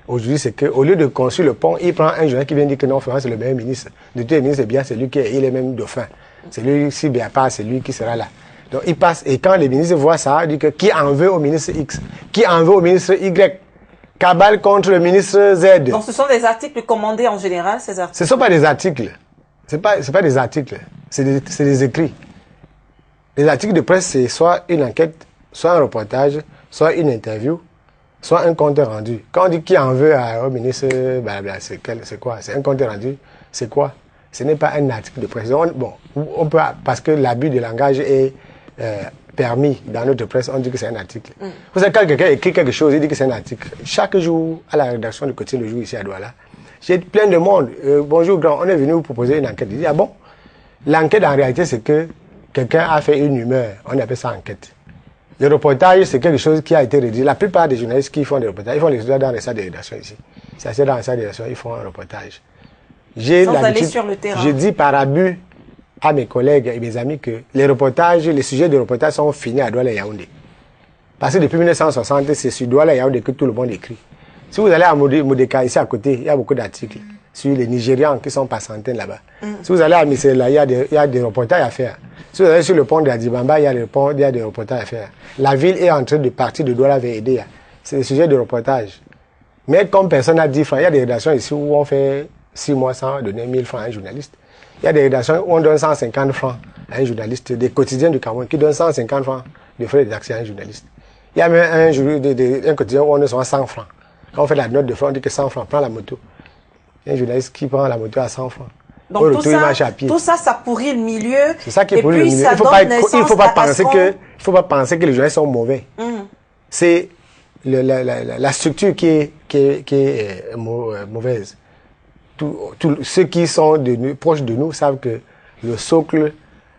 aujourd'hui, c'est qu'au lieu de construire le pont, il prend un journaliste qui vient dire que non, c'est le meilleur ministre. De tous les ministres, c'est bien celui qui il est même dauphin. C'est lui, si bien pas, c'est lui qui sera là. Donc il passe, et quand les ministres voient ça, ils disent que qui en veut au ministre X, qui en veut au ministre Y, cabale contre le ministre Z. Donc ce sont des articles commandés en général, ces articles? Ce ne sont pas des articles. C'est pas des articles, c'est des écrits. Les articles de presse, c'est soit une enquête, soit un reportage, soit une interview, soit un compte rendu. Quand on dit qui en veut au ministre, c'est quoi? C'est un compte rendu, c'est quoi? Ce n'est pas un article de presse. On peut, parce que l'abus de langage est permis dans notre presse, on dit que c'est un article. Vous savez, quand quelqu'un écrit quelque chose, il dit que c'est un article. Chaque jour, à la rédaction du quotidien Le Jour ici à Douala, j'ai plein de monde. Bonjour grand, on est venu vous proposer une enquête. Il dit, ah bon? L'enquête en réalité, c'est que quelqu'un a fait une humeur. On appelle ça enquête. Le reportage, c'est quelque chose qui a été rédigé. La plupart des journalistes qui font des reportages, ils font les résultats dans les salles de rédaction ici. C'est dans les salles de rédaction, ils font un reportage. Sans aller sur le terrain. Je dis par abus à mes collègues et mes amis que les reportages, les sujets de reportage sont finis à Douala et Yaoundé. Parce que depuis 1960, c'est sur Douala et Yaoundé que tout le monde écrit. Si vous allez à Modeka, ici à côté, il y a beaucoup d'articles. sur les Nigérians qui sont par centaines là-bas. Si vous allez à Misela, il y a des reportages à faire. Si vous allez sur le pont d'Adibamba, il y a des reportages à faire. La ville est en train de partir de Douala vers Edea. C'est le sujet de reportage. Mais comme personne n'a 10 francs, il y a des rédactions ici où on fait 6 mois sans donner 1000 francs à un journaliste. Il y a des rédactions où on donne 150 francs à un journaliste, des quotidiens du Cameroun qui donnent 150 francs de frais d'accès à un journaliste. Il y a même un quotidien où on donne 100 francs. Quand on fait la note de frais, on dit que 100 francs, prends la moto. Il y a un journaliste qui prend la moto à 100 francs. Donc tout ça, ça pourrit le milieu. C'est ça qui pourrit le milieu. Il ne faut pas penser que les journalistes sont mauvais. C'est la structure qui est mauvaise. Ceux qui sont proches de nous savent que le socle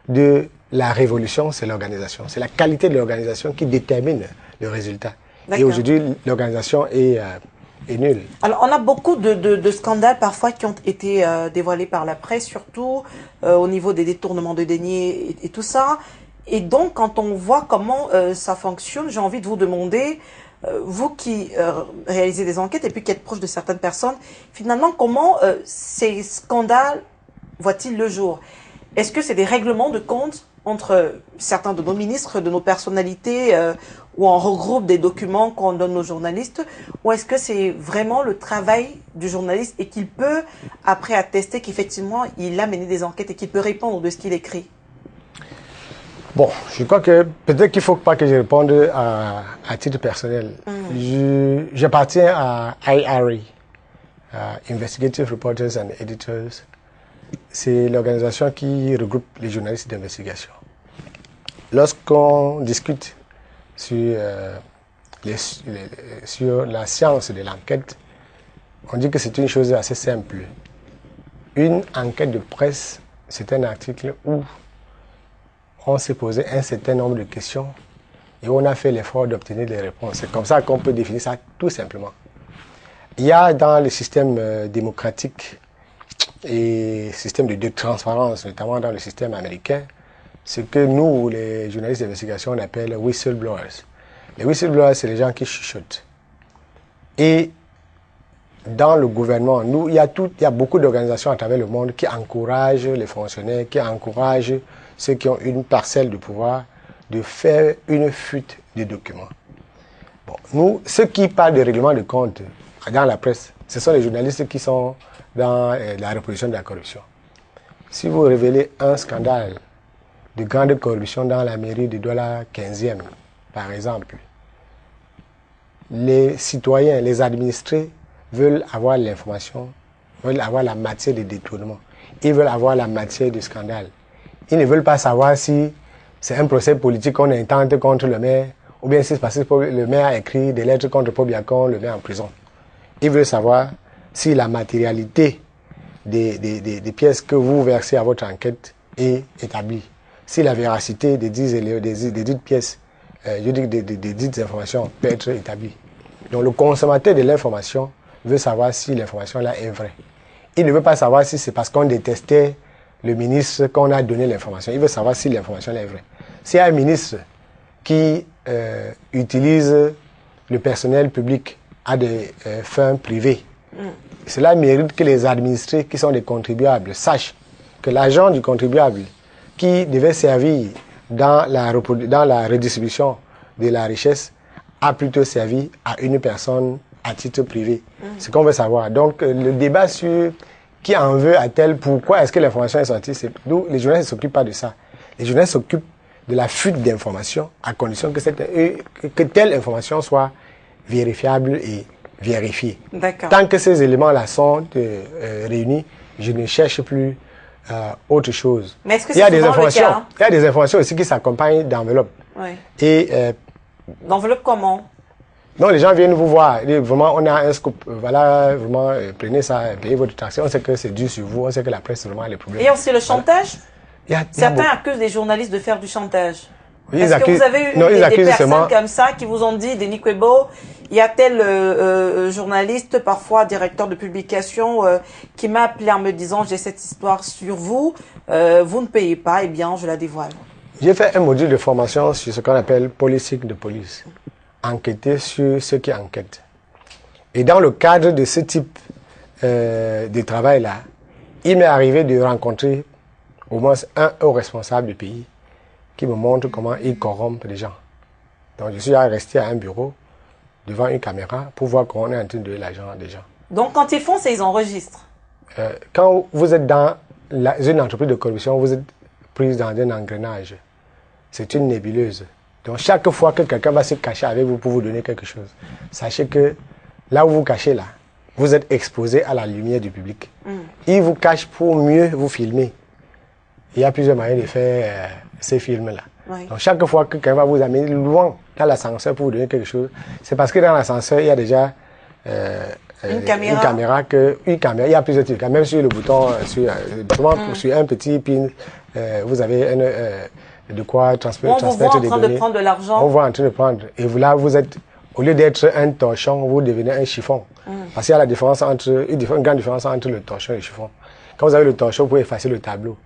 de la révolution, c'est l'organisation. C'est la qualité de l'organisation qui détermine le résultat. Et aujourd'hui, l'organisation est nulle. Alors, on a beaucoup de scandales parfois qui ont été dévoilés par la presse, surtout au niveau des détournements de deniers et tout ça. Et donc, quand on voit comment ça fonctionne, j'ai envie de vous demander, vous qui réalisez des enquêtes et puis qui êtes proche de certaines personnes, finalement, comment ces scandales voient-ils le jour? Est-ce que c'est des règlements de compte entre certains de nos ministres, de nos personnalités, où on regroupe des documents qu'on donne aux journalistes, ou est-ce que c'est vraiment le travail du journaliste et qu'il peut, après attester qu'effectivement, il a mené des enquêtes et qu'il peut répondre de ce qu'il écrit? Bon, je crois que peut-être qu'il ne faut pas que je réponde à titre personnel. J'appartiens à IRE, Investigative Reporters and Editors. C'est l'organisation qui regroupe les journalistes d'investigation. Lorsqu'on discute sur la science de l'enquête, on dit que c'est une chose assez simple. Une enquête de presse, c'est un article où on s'est posé un certain nombre de questions et on a fait l'effort d'obtenir des réponses. C'est comme ça qu'on peut définir ça tout simplement. Il y a dans le système démocratique et système de transparence, notamment dans le système américain, ce que nous, les journalistes d'investigation, on appelle whistleblowers. Les whistleblowers, c'est les gens qui chuchotent. Et dans le gouvernement, il y a beaucoup d'organisations à travers le monde qui encouragent les fonctionnaires, qui encouragent ceux qui ont une parcelle de pouvoir de faire une fuite de documents. Bon, nous, ceux qui parlent de règlement de compte dans la presse, ce sont les journalistes qui sont dans la répression de la corruption. Si vous révélez un scandale de grande corruption dans la mairie de Douala 15e, par exemple, les citoyens, les administrés veulent avoir l'information, veulent avoir la matière de détournement. Ils veulent avoir la matière du scandale. Ils ne veulent pas savoir si c'est un procès politique qu'on intente contre le maire, ou bien si c'est parce que le maire a écrit des lettres contre Pobiakon, le met en prison. Ils veulent savoir si la matérialité des pièces que vous versez à votre enquête est établie. Si la véracité des dites pièces, des dites informations peut être établie. Donc le consommateur de l'information veut savoir si l'information là est vraie. Il ne veut pas savoir si c'est parce qu'on détestait le ministre qu'on a donné l'information. Il veut savoir si l'information là est vraie. S'il y a un ministre qui utilise le personnel public à des fins privées, cela mérite que les administrés qui sont des contribuables sachent que l'argent du contribuable qui devait servir dans la redistribution de la richesse a plutôt servi à une personne à titre privé. C'est ce qu'on veut savoir. Donc le débat sur qui en veut à tel, pourquoi est-ce que l'information est sortie, les journalistes ne s'occupent pas de ça. Les journalistes s'occupent de la fuite d'informations à condition que telle information soit vérifiable et vérifiée. Tant que ces éléments-là sont réunis, je ne cherche plus autre chose. Mais est-ce que c'est souvent le cas? Il y a des informations aussi qui s'accompagnent d'enveloppes. Oui. Et d'enveloppes comment? Non, les gens viennent vous voir. Vraiment, on a un scoop. Voilà, vraiment, prenez ça, payez votre taxe. On sait que c'est dû sur vous. On sait que la presse, vraiment, a les problèmes. Et aussi le chantage? Voilà. Certains accusent les journalistes de faire du chantage. Oui, est-ce que vous avez eu des personnes comme ça qui vous ont dit, Denis Kwebo, il y a tel journaliste, parfois directeur de publication, qui m'a appelé en me disant, j'ai cette histoire sur vous, vous ne payez pas, eh bien, je la dévoile. J'ai fait un module de formation sur ce qu'on appelle politique de police. Enquêter sur ceux qui enquêtent. Et dans le cadre de ce type de travail là, il m'est arrivé de rencontrer au moins un haut responsable du pays qui me montre comment il corrompt les gens. Donc je suis resté à un bureau devant une caméra pour voir comment on est en train de donner l'argent des gens. Donc quand ils font, c'est ils enregistrent. Quand vous êtes dans une entreprise de corruption, vous êtes pris dans un engrenage. C'est une nébuleuse. Donc chaque fois que quelqu'un va se cacher avec vous pour vous donner quelque chose, sachez que là où vous cachez là, vous êtes exposé à la lumière du public. Il vous cache pour mieux vous filmer. Il y a plusieurs moyens de faire ces films-là. Oui. Donc chaque fois que quelqu'un va vous amener loin dans l'ascenseur pour vous donner quelque chose, c'est parce que dans l'ascenseur, il y a déjà une caméra. Il y a plusieurs trucs. Même sur le bouton, sur un petit pin, vous avez de quoi transmettre des données. On vous voit en train de prendre de l'argent. On vous voit en train de prendre. Et vous, là, vous êtes, au lieu d'être un torchon, vous devenez un chiffon. Parce qu'il y a une grande différence entre le torchon et le chiffon. Quand vous avez le torchon, vous pouvez effacer le tableau.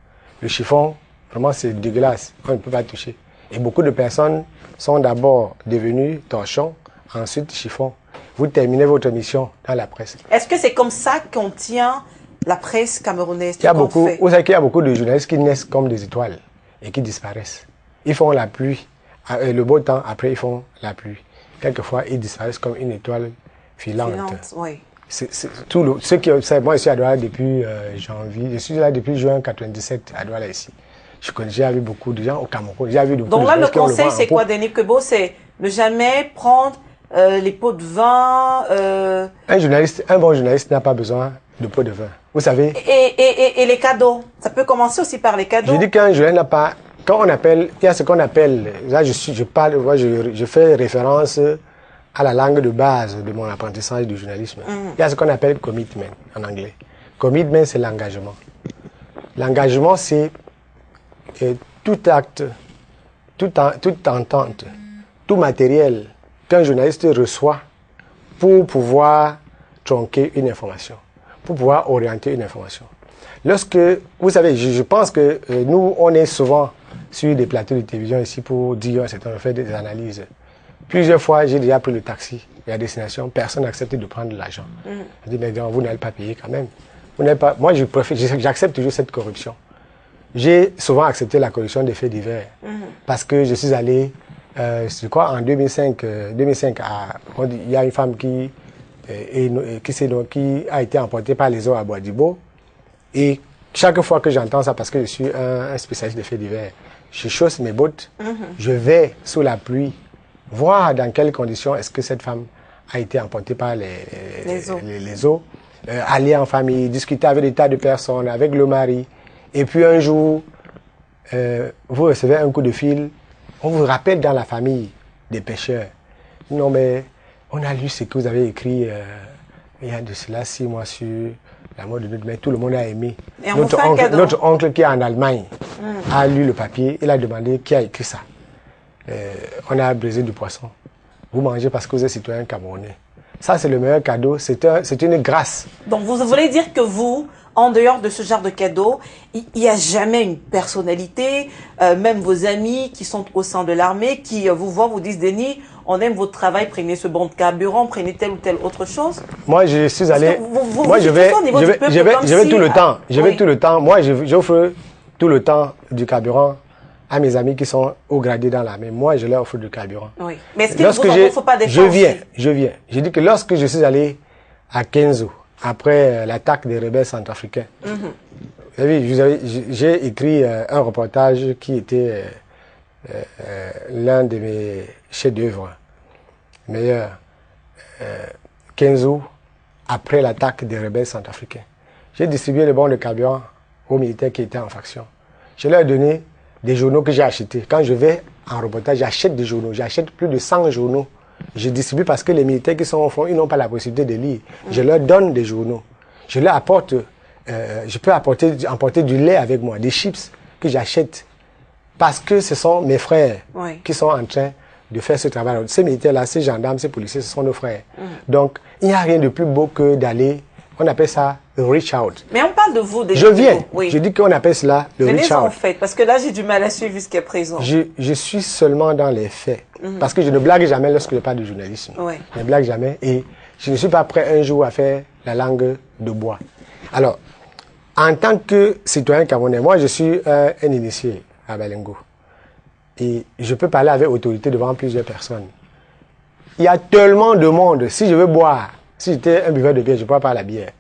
Le chiffon, vraiment, c'est dégueulasse. On ne peut pas toucher. Et beaucoup de personnes sont d'abord devenues torchons, ensuite chiffons. Vous terminez votre mission dans la presse. Est-ce que c'est comme ça qu'on tient la presse camerounaise? Vous savez qu'il y a beaucoup de journalistes qui naissent comme des étoiles et qui disparaissent. Ils font la pluie, le beau temps, après ils font la pluie. Quelquefois, ils disparaissent comme une étoile filante. Oui. Ceux qui observent, moi je suis à Douala depuis janvier, je suis là depuis juin 97 à Douala ici. J'ai vu beaucoup de gens au Cameroun. Donc là, le conseil, c'est quoi, Denis Kwebo? C'est ne jamais prendre les pots de vin. Un bon journaliste n'a pas besoin de pots de vin. Vous savez. Et les cadeaux. Ça peut commencer aussi par les cadeaux. Je dis qu'un journaliste n'a pas. Quand on appelle, il y a ce qu'on appelle. Là, je fais référence à la langue de base de mon apprentissage du journalisme. Il y a ce qu'on appelle commitment en anglais. Commitment, c'est l'engagement. L'engagement, c'est tout acte, toute entente, tout matériel qu'un journaliste reçoit pour pouvoir tronquer une information, pour pouvoir orienter une information. Lorsque, vous savez, je pense que nous, on est souvent sur des plateaux de télévision ici pour dire, on fait des analyses. Plusieurs fois, j'ai déjà pris le taxi et à destination, personne n'a accepté de prendre l'argent. Je dis, mais grand, vous n'allez pas payer quand même. Vous n'allez pas. Moi, j'accepte toujours cette corruption. J'ai souvent accepté la corruption des faits divers parce que je suis allé, je crois, en 2005, il y a une femme qui a été emportée par les eaux à Boadibo. Et chaque fois que j'entends ça, parce que je suis un spécialiste des faits divers, je chausse mes bottes, je vais sous la pluie, voir dans quelles conditions est-ce que cette femme a été emportée par les eaux, aller en famille, discuter avec des tas de personnes, avec le mari. Et puis un jour, vous recevez un coup de fil, on vous rappelle dans la famille des pêcheurs. Non mais, on a lu ce que vous avez écrit il y a de cela 6 mois sur la mort de notre mère. Tout le monde a aimé. Notre oncle qui est en Allemagne a lu le papier, il a demandé qui a écrit ça. On a brisé du poisson. Vous mangez parce que vous êtes citoyen camerounais. Ça, c'est le meilleur cadeau. C'est une grâce. Donc, vous voulez dire que vous, en dehors de ce genre de cadeau, il n'y a jamais une personnalité, même vos amis qui sont au sein de l'armée, qui vous voient, vous disent, Denis, on aime votre travail, prenez ce bon de carburant, prenez telle ou telle autre chose. Moi, je suis allé. Moi, je vais tout le temps. Je vais tout le temps. Moi, j'offre tout le temps du carburant à mes amis qui sont haut gradés dans l'armée. Moi, je leur offre du carburant. Oui. Mais est-ce qu'il ne vous faut pas des je viens. Je dis que lorsque je suis allé à Kenzo, après l'attaque des rebelles centrafricains, vous savez, j'ai écrit un reportage qui était l'un de mes chefs-d'œuvre meilleurs. Kenzo, après l'attaque des rebelles centrafricains. J'ai distribué les bons de carburant aux militaires qui étaient en faction. Je leur ai donné des journaux que j'ai achetés. Quand je vais en reportage, j'achète des journaux. J'achète plus de 100 journaux. Je distribue parce que les militaires qui sont au fond, ils n'ont pas la possibilité de lire. Je leur donne des journaux. Je leur apporte, je peux emporter du lait avec moi, des chips que j'achète. Parce que ce sont mes frères qui sont en train de faire ce travail. Ces militaires-là, ces gendarmes, ces policiers, ce sont nos frères. Donc, il n'y a rien de plus beau que d'aller, on appelle ça le reach out. Mais on parle de vous déjà. Je viens. Je dis qu'on appelle cela le reach out. Mais en fait, parce que là, j'ai du mal à suivre jusqu'à présent. Je suis seulement dans les faits. Parce que je ne blague jamais lorsque je parle de journalisme. Je ne blague jamais. Et je ne suis pas prêt un jour à faire la langue de bois. Alors, en tant que citoyen camerounais, moi je suis un initié à Balengo. Et je peux parler avec autorité devant plusieurs personnes. Il y a tellement de monde. Si je veux boire, si j'étais un buveur de bière, je ne pourrais pas la bière.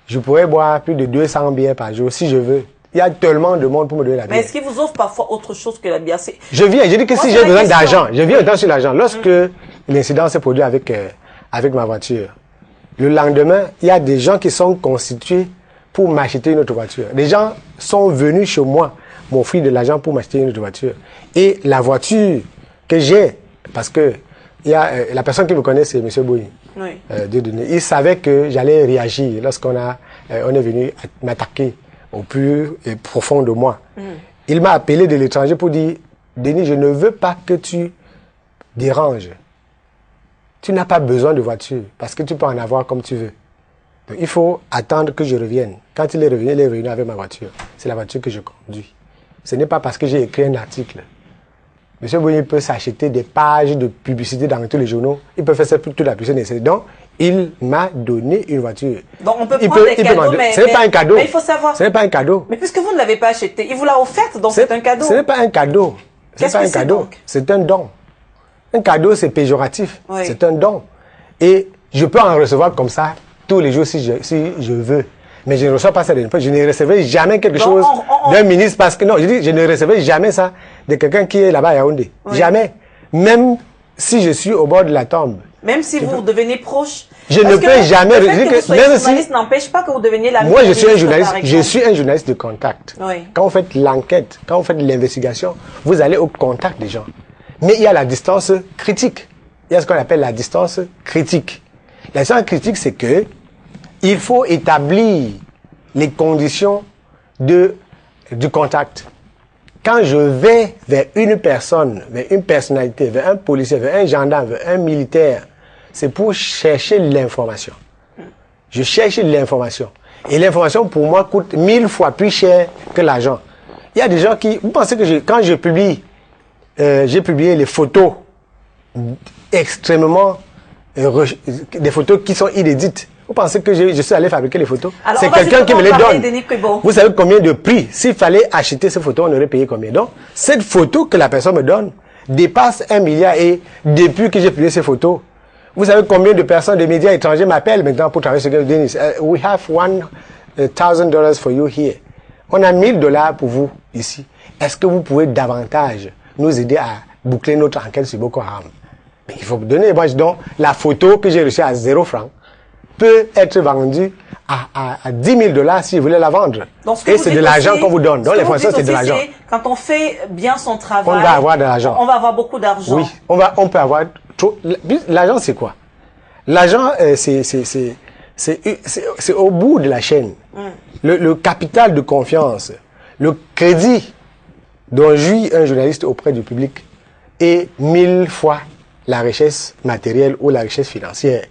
Je pourrais boire plus de 200 bières par jour si je veux. Il y a tellement de monde pour me donner la bière. Mais est-ce qu'il vous offre parfois autre chose que la bière? Je dis que si j'ai besoin d'argent, je viens autant sur l'argent. Lorsque l'incident s'est produit avec ma voiture, le lendemain, il y a des gens qui sont constitués pour m'acheter une autre voiture. Des gens sont venus chez moi m'offrir de l'argent pour m'acheter une autre voiture. Et la voiture que j'ai, parce que il y a, la personne qui me connaît, c'est M. Boyi. Oui. Il savait que j'allais réagir lorsqu'on on est venu m'attaquer au plus profond de moi. Il m'a appelé de l'étranger pour dire, Denis, je ne veux pas que tu déranges. Tu n'as pas besoin de voiture parce que tu peux en avoir comme tu veux. Donc, il faut attendre que je revienne. Quand il est revenu avec ma voiture. C'est la voiture que je conduis. Ce n'est pas parce que j'ai écrit un article. Monsieur Boyi peut s'acheter des pages de publicité dans tous les journaux. Il peut faire ça pour toute la publicité nécessaire. Donc, il m'a donné une voiture. Donc, on peut prendre des cadeaux, mais ce n'est pas un cadeau. Mais il faut savoir. Ce n'est pas un cadeau. Mais puisque vous ne l'avez pas acheté, il vous l'a offerte, donc c'est un cadeau. Ce n'est pas un cadeau. Qu'est-ce que c'est donc? C'est un don. Un cadeau, c'est péjoratif. Oui. C'est un don. Et je peux en recevoir comme ça tous les jours si je veux. Mais je ne reçois pas ça de je ne recevrai jamais quelque chose d'un ministre parce que non, je dis je ne recevrai jamais ça de quelqu'un qui est là-bas à Yaoundé. Oui. Jamais. Même si je suis au bord de la tombe. Même si vous devenez proche. Je ne peux jamais. Le fait que vous soyez journaliste n'empêche pas que vous deveniez l'ami. Moi, je suis un journaliste. Je suis un journaliste de contact. Oui. Quand vous faites l'enquête, quand vous faites l'investigation, vous allez au contact des gens. Mais il y a la distance critique. Il y a ce qu'on appelle la distance critique. La distance critique, c'est que il faut établir les conditions du contact. Quand je vais vers une personne, vers une personnalité, vers un policier, vers un gendarme, vers un militaire, c'est pour chercher l'information. Je cherche l'information. Et l'information, pour moi, coûte 1000 fois plus cher que l'argent. Il y a des gens qui... Vous pensez que quand je publie, j'ai publié les photos extrêmement... des photos qui sont inédites. Vous pensez que je suis allé fabriquer les photos? C'est quelqu'un qui me les donne. Vous savez combien de prix? S'il fallait acheter ces photos, on aurait payé combien? Donc, cette photo que la personne me donne dépasse 1 milliard. Et depuis que j'ai publié ces photos, vous savez combien de personnes, de médias étrangers m'appellent maintenant pour travailler sur Denis? We have $1,000 for you here. On a $1000 pour vous ici. Est-ce que vous pouvez davantage nous aider à boucler notre enquête sur Boko Haram? Mais il faut me donner. Moi, donc, la photo que j'ai reçue à 0 francs peut être vendue à $10,000 si vous voulez la vendre. Et c'est de l'argent qu'on vous donne. Donc, l'information, c'est de l'argent. Quand on fait bien son travail, on va avoir de l'argent. On va avoir beaucoup d'argent. Oui, on peut avoir trop. L'argent, c'est quoi? L'argent, c'est au bout de la chaîne. Le capital de confiance, le crédit dont jouit un journaliste auprès du public est 1000 fois la richesse matérielle ou la richesse financière.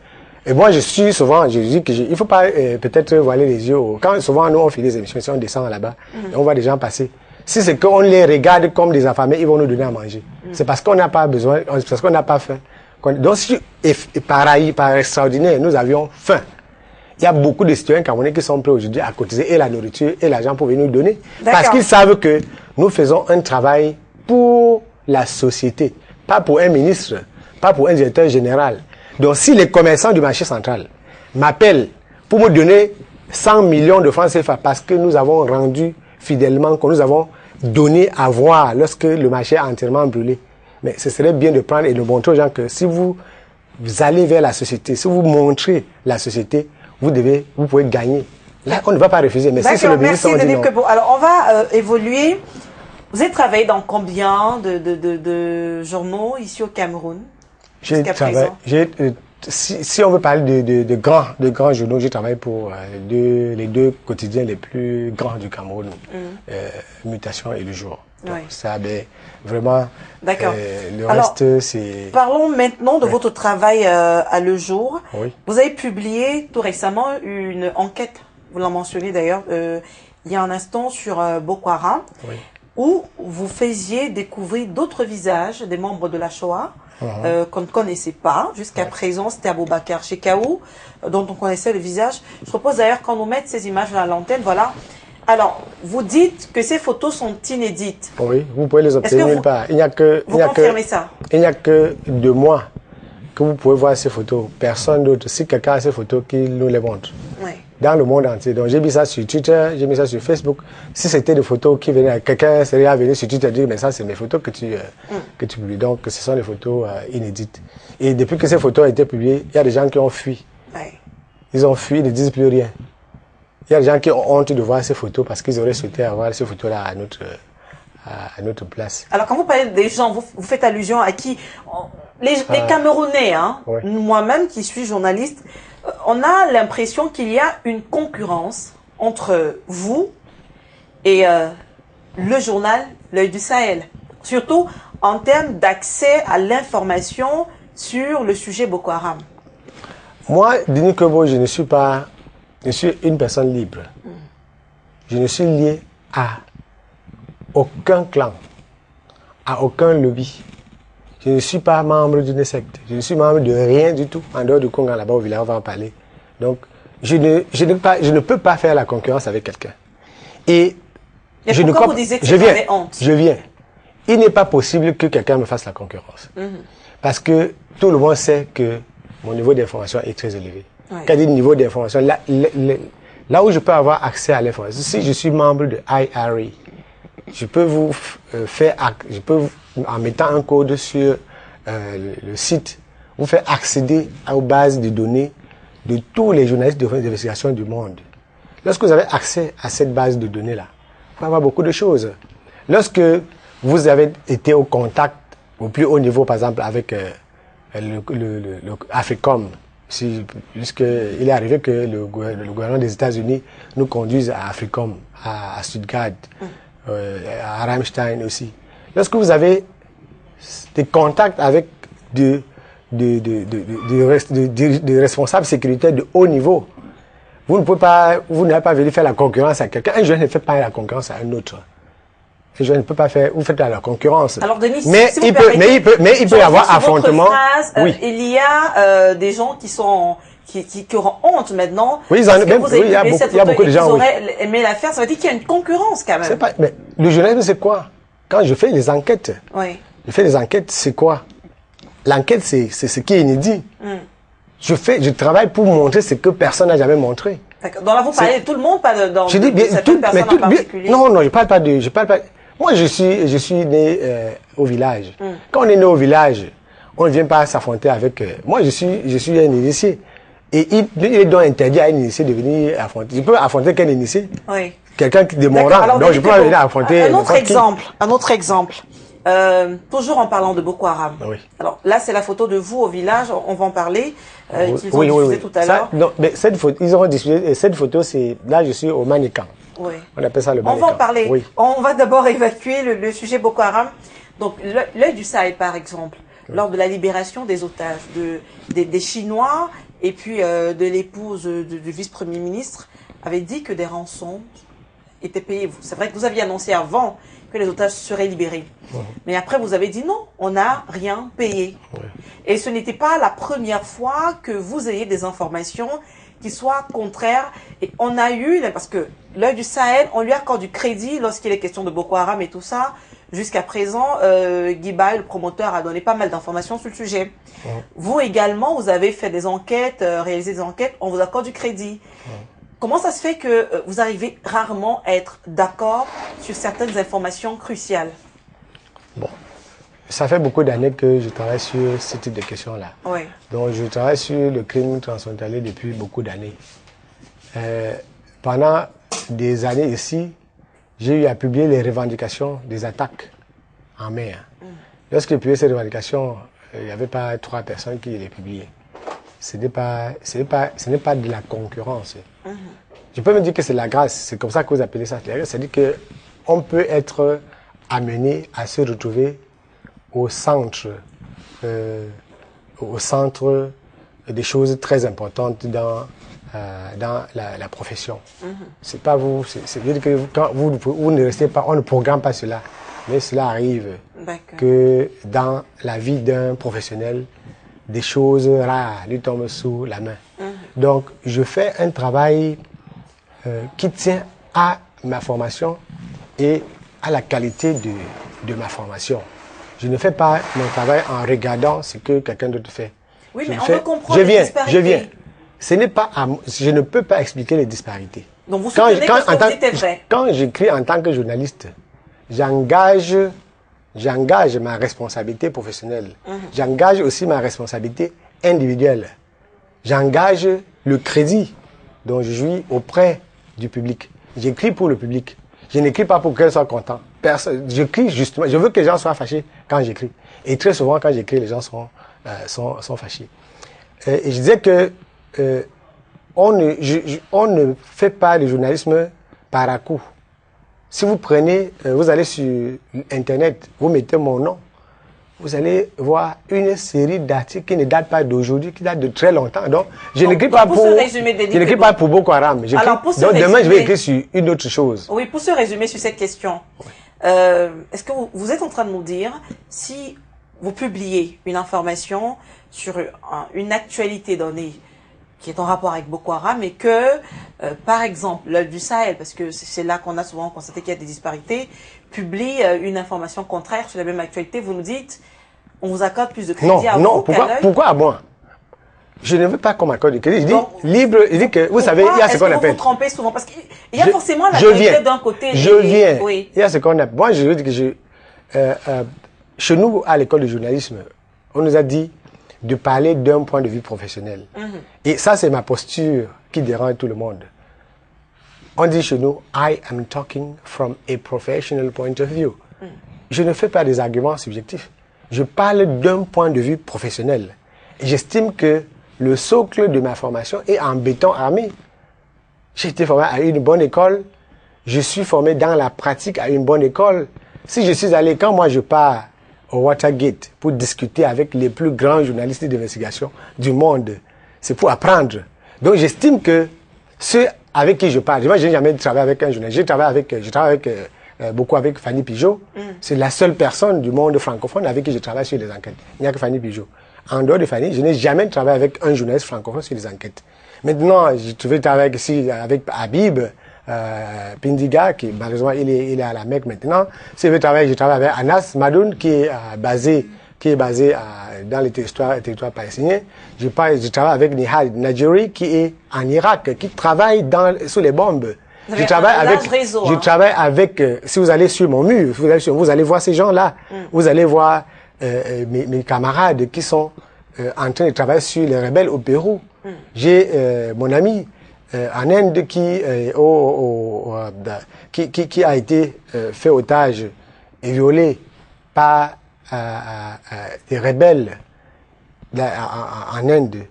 Et moi, je dis que il faut pas peut-être voiler les yeux. Quand souvent nous on fait des émissions, si on descend là-bas, et on voit des gens passer. Si c'est qu'on les regarde comme des affamés, ils vont nous donner à manger. C'est parce qu'on n'a pas besoin, c'est parce qu'on n'a pas faim. Donc si par extraordinaire, nous avions faim. Il y a beaucoup de citoyens camerounais qui sont prêts aujourd'hui à cotiser et la nourriture et l'argent pour venir nous donner. Parce qu'ils savent que nous faisons un travail pour la société, pas pour un ministre, pas pour un directeur général. Donc si les commerçants du marché central m'appellent pour me donner 100 millions de francs CFA parce que nous avons rendu fidèlement, que nous avons donné à voir lorsque le marché est entièrement brûlé, mais ce serait bien de prendre et de montrer aux gens que si vous allez vers la société, si vous montrez la société, vous pouvez gagner. Là, on ne va pas refuser. Mais si c'est le ministre, on dit non. Alors, on va évoluer. Vous avez travaillé dans combien de journaux ici au Cameroun? Si on veut parler de grands journaux, j'ai travaillé pour les deux quotidiens les plus grands du Cameroun, Mutation et Le Jour. Donc, oui. Ça, vraiment, d'accord. Le reste, c'est... Parlons maintenant de votre travail à Le Jour. Oui. Vous avez publié tout récemment une enquête, vous l'en mentionnez d'ailleurs, il y a un instant sur Boko Haram, oui, où vous faisiez découvrir d'autres visages des membres de la Shoah, qu'on ne connaissait pas. Jusqu'à présent, c'était Aboubacar Shekau, dont on connaissait le visage. Je propose d'ailleurs qu'on nous mette ces images à l'antenne. Voilà. Alors, vous dites que ces photos sont inédites. Oui, vous pouvez les obtenir nulle part. Il n'y a que, vous confirmez ça? Il n'y a que de moi que vous pouvez voir ces photos. Personne d'autre. Si quelqu'un a ces photos, qu'il nous les montre. Oui. Dans le monde entier. Donc j'ai mis ça sur Twitter, j'ai mis ça sur Facebook. Si c'était des photos qui venaient, quelqu'un serait venu sur Twitter et dire, mais ça c'est mes photos que tu publies. Donc ce sont des photos inédites. Et depuis que ces photos ont été publiées, il y a des gens qui ont fui. Oui. Ils ont fui, ils ne disent plus rien. Il y a des gens qui ont honte de voir ces photos parce qu'ils auraient souhaité avoir ces photos-là à notre place. Alors quand vous parlez des gens, vous faites allusion à qui? Les Camerounais, hein. Oui. Moi-même qui suis journaliste, on a l'impression qu'il y a une concurrence entre vous et le journal L'Œil du Sahel. Surtout en termes d'accès à l'information sur le sujet Boko Haram. Moi, Denis Kwebo, je suis une personne libre. Je ne suis lié à aucun clan, à aucun lobby. Je ne suis pas membre d'une secte. Je ne suis membre de rien du tout. En dehors du Congo, là-bas au village, on va en parler. Donc, je ne peux pas faire la concurrence avec quelqu'un. Et je pourquoi vous disiez que je viens, honte? je viens. Il n'est pas possible que quelqu'un me fasse la concurrence. Parce que tout le monde sait que mon niveau d'information est très élevé. Oui. Quand je dis niveau d'information, là où je peux avoir accès à l'information, si je suis membre de IRA, je peux vous en mettant un code sur le site, vous faire accéder aux bases de données de tous les journalistes d'investigation du monde. Lorsque vous avez accès à cette base de données-là, vous pouvez avoir beaucoup de choses. Lorsque vous avez été au contact au plus haut niveau, par exemple, avec le AFRICOM, puisqu'il est arrivé que le gouvernement des États-Unis nous conduise à AFRICOM, à Stuttgart, à Rammstein aussi. Lorsque vous avez des contacts avec des responsables sécuritaires de haut niveau, vous n'avez pas venu faire la concurrence à quelqu'un. Un jeune ne fait pas la concurrence à un autre. Un jeune ne peut pas faire, vous faites la concurrence. Alors Denis, mais si il peut y avoir affrontement. Oui. Il y a des gens qui auront honte maintenant. Oui, il y a beaucoup de gens. Ils auraient aimé la faire. Ça veut dire qu'il y a une concurrence quand même. Mais le journalisme, c'est quoi? Quand je fais les enquêtes, c'est quoi? L'enquête, c'est ce qui est inédit. Je travaille pour montrer ce que personne n'a jamais montré. D'accord. Donc là, vous parlez de tout le monde, pas de certaines personnes en particulier. Non, je parle pas de. Moi, je suis né au village. Quand on est né au village, on ne vient pas s'affronter avec. Moi, je suis un initié. Et il est donc interdit à un initié de venir affronter. Je peux affronter quel initié? Oui. Quelqu'un de mon rang. Donc, je peux venir affronter. Un autre exemple. Toujours en parlant de Boko Haram. Oui. Alors là, c'est la photo de vous au village. On va en parler. Qu'ils ont diffusé tout à l'heure. Non, mais cette photo, ils auront diffusé. Cette photo, c'est là, je suis au Manican. Oui. On appelle ça le Manican. On va en parler. Oui. On va d'abord évacuer le sujet Boko Haram. Donc, l'œil du Sahel, par exemple, lors de la libération des otages, des Chinois et puis de l'épouse du vice-premier ministre, avait dit que des rançons étaient payées. C'est vrai que vous aviez annoncé avant que les otages seraient libérés. Mais après, vous avez dit non, on n'a rien payé. Et ce n'était pas la première fois que vous ayez des informations qui soient contraires. Et on a eu, parce que l'œil du Sahel, on lui accorde du crédit lorsqu'il est question de Boko Haram et tout ça. Jusqu'à présent, Guy Baye, le promoteur, a donné pas mal d'informations sur le sujet. Vous également, vous avez fait des enquêtes, réalisé des enquêtes, on vous accorde du crédit. Comment ça se fait que vous arrivez rarement à être d'accord sur certaines informations cruciales? Bon, ça fait beaucoup d'années que je travaille sur ce type de questions-là. Oui. Donc, je travaille sur le crime transfrontalier depuis beaucoup d'années. Pendant des années ici, j'ai eu à publier les revendications des attaques en mer. Lorsque j'ai publié ces revendications, il n'y avait pas 3 personnes qui les publiaient. Ce n'est pas de la concurrence. Je peux me dire que c'est la grâce, c'est comme ça que vous appelez ça. C'est-à-dire qu'on peut être amené à se retrouver au centre des choses très importantes dans la profession. C'est pas vous, c'est-à-dire que quand vous ne restez pas, on ne programme pas cela. Mais cela arrive D'accord. que dans la vie d'un professionnel, des choses rares lui tombent sous la main. Donc, je fais un travail qui tient à ma formation et à la qualité de ma formation. Je ne fais pas mon travail en regardant ce que quelqu'un d'autre fait. Oui, mais on veut comprendre les disparités. Je viens. Ce n'est pas je ne peux pas expliquer les disparités. Donc vous soutenez que ce que vous dites est vrai. Quand j'écris en tant que journaliste, j'engage ma responsabilité professionnelle. J'engage aussi ma responsabilité individuelle. J'engage le crédit dont je jouis auprès du public. J'écris pour le public. Je n'écris pas pour qu'elle soit content. J'écris justement, je veux que les gens soient fâchés quand j'écris. Et très souvent, quand j'écris, les gens sont fâchés. Et je disais que on ne fait pas le journalisme par à coup. Si vous prenez, vous allez sur Internet, vous mettez mon nom, vous allez voir une série d'articles qui ne datent pas d'aujourd'hui, qui datent de très longtemps. Donc, je n'écris pas pour Boko Haram. Donc, demain, je vais écrire sur une autre chose. Oui, pour se résumer sur cette question, est-ce que vous êtes en train de nous dire, si vous publiez une information sur une actualité donnée qui est en rapport avec Boko Haram et que, par exemple, l'Œil du Sahel, parce que c'est là qu'on a souvent constaté qu'il y a des disparités, publie une information contraire sur la même actualité, vous nous dites, on vous accorde plus de crédit à vous qu'à l'Œil. Pourquoi à moi? Je ne veux pas qu'on m'accorde du crédit. Je dis libre, je dis que, vous savez, il y a ce qu'on appelle. Est-ce que vous vous trompez souvent? Parce qu'il y a forcément la vérité d'un côté. Je viens. Oui. Il y a ce qu'on appelle. Moi, je veux dire que chez nous, à l'école de journalisme, on nous a dit de parler d'un point de vue professionnel. Et ça, c'est ma posture qui dérange tout le monde. On dit chez nous, I am talking from a professional point of view. Je ne fais pas des arguments subjectifs. Je parle d'un point de vue professionnel. J'estime que le socle de ma formation est en béton armé. J'ai été formé à une bonne école. Je suis formé dans la pratique à une bonne école. Si je suis allé, quand moi je pars au Watergate pour discuter avec les plus grands journalistes d'investigation du monde, c'est pour apprendre. Donc j'estime que ceux avec qui je parle, moi je n'ai jamais travaillé avec un journaliste, je travaille beaucoup avec Fanny Pigeot. C'est la seule personne du monde francophone avec qui je travaille sur les enquêtes. Il n'y a que Fanny Pigeot. En dehors de Fanny, je n'ai jamais travaillé avec un journaliste francophone sur les enquêtes. Maintenant, je trouvais travailler ici avec Habib Pindiga, qui malheureusement il est à la Mecque maintenant. Si je veux travailler, je travaille avec Anas Madoun, qui est basé dans les territoires palestiniens. Je travaille avec Nihal Najeri, qui est en Irak, qui travaille sous les bombes. Je travaille avec, si vous allez sur mon mur, vous allez voir ces gens-là. Vous allez voir mes camarades qui sont en train de travailler sur les rebelles au Pérou. J'ai mon ami en Inde qui a été fait otage et violé par des rebelles en Inde.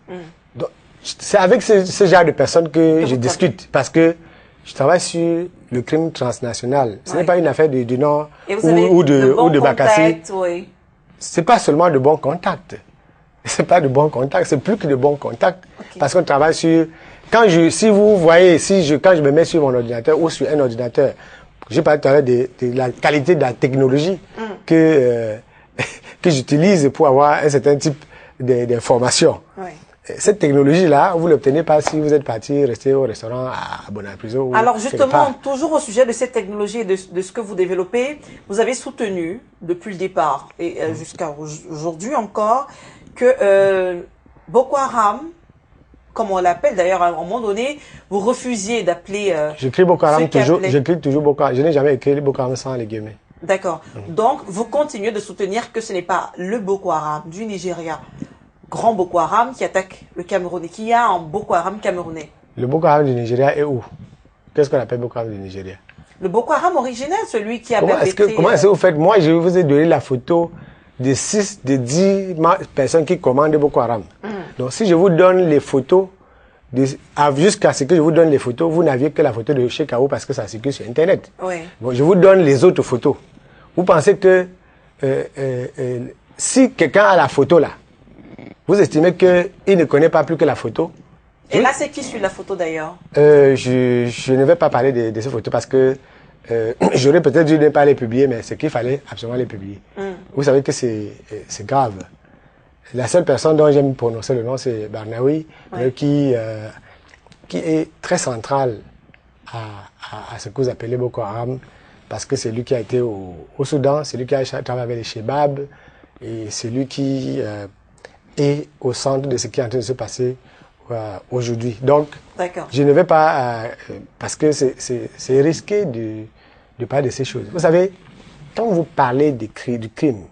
C'est avec ce genre de personnes que je discute, parce que je travaille sur le crime transnational. Ce n'est pas une affaire du Nord ou de Bakassi. Oui. C'est pas seulement de bons contacts. C'est pas de bons contacts, c'est plus que de bons contacts. Parce qu'on travaille sur... si vous voyez, quand je me mets sur mon ordinateur ou sur un ordinateur, j'ai parlé tout à l'heure de la qualité de la technologie que j'utilise pour avoir un certain type d'information. Oui. Cette technologie-là, vous ne l'obtenez pas si vous êtes parti rester au restaurant à Bonapriso. Alors justement, toujours au sujet de cette technologie et de ce que vous développez, vous avez soutenu depuis le départ et jusqu'à aujourd'hui encore que Boko Haram, comme on l'appelle d'ailleurs à un moment donné, vous refusiez d'appeler... J'écris Boko Haram toujours, j'écris toujours Boko Haram. Je n'ai jamais écrit Boko Haram sans les guillemets. D'accord. Donc, vous continuez de soutenir que ce n'est pas le Boko Haram du Nigeria, grand Boko Haram qui attaque le Cameroun et qu'il y a un Boko Haram camerounais. Le Boko Haram du Nigeria est où? Qu'est-ce qu'on appelle Boko Haram du Nigeria? Le Boko Haram originel, celui qui a comment est-ce que vous faites? Moi, je vous ai donné la photo de 10 personnes qui commandent Boko Haram. Donc, si je vous donne les photos, jusqu'à ce que je vous donne les photos, vous n'aviez que la photo de Cheikh Kaou parce que ça circule sur Internet. Oui. Bon, je vous donne les autres photos. Vous pensez que si quelqu'un a la photo là, vous estimez qu'il ne connaît pas plus que la photo? Et là, c'est qui sur la photo d'ailleurs? Je ne vais pas parler de ces photos parce que j'aurais peut-être dû ne pas les publier, mais c'est qu'il fallait absolument les publier. Vous savez que c'est grave. La seule personne dont j'aime prononcer le nom, c'est Barnaoui, qui est très central à ce que vous appelez Boko Haram, parce que c'est lui qui a été au Soudan, c'est lui qui a travaillé avec les Chebab, et c'est lui qui est au centre de ce qui est en train de se passer aujourd'hui. Donc, je ne vais pas, parce que c'est risqué de parler de ces choses. Vous savez, quand vous parlez du crime,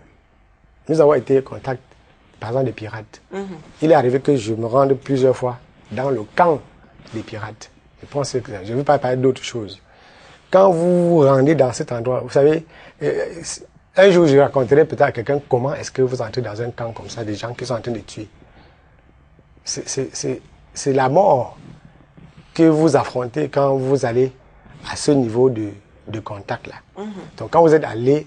nous avons été en contact, par exemple, des pirates. Il est arrivé que je me rende plusieurs fois dans le camp des pirates. Je ne veux pas parler d'autre chose. Quand vous vous rendez dans cet endroit, vous savez, un jour je raconterai peut-être à quelqu'un comment est-ce que vous entrez dans un camp comme ça, des gens qui sont en train de tuer. C'est la mort que vous affrontez quand vous allez à ce niveau de contact-là. Donc quand vous êtes allé,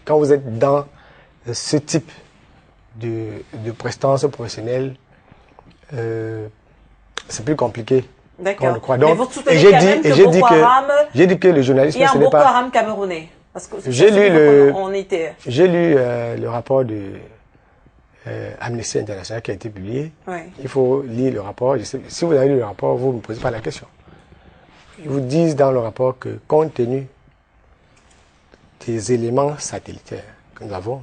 quand vous êtes dans ce type de prestance professionnelle, c'est plus compliqué. D'accord. Mais vous soutenez quand même que Boko Haram... J'ai dit que le journalisme, ce n'est pas... Il y a un Boko Haram camerounais. J'ai lu le rapport de Amnesty International qui a été publié. Il faut lire le rapport. Si vous avez lu le rapport, vous ne me posez pas la question. Ils vous disent dans le rapport que compte tenu des éléments satellitaires que nous avons,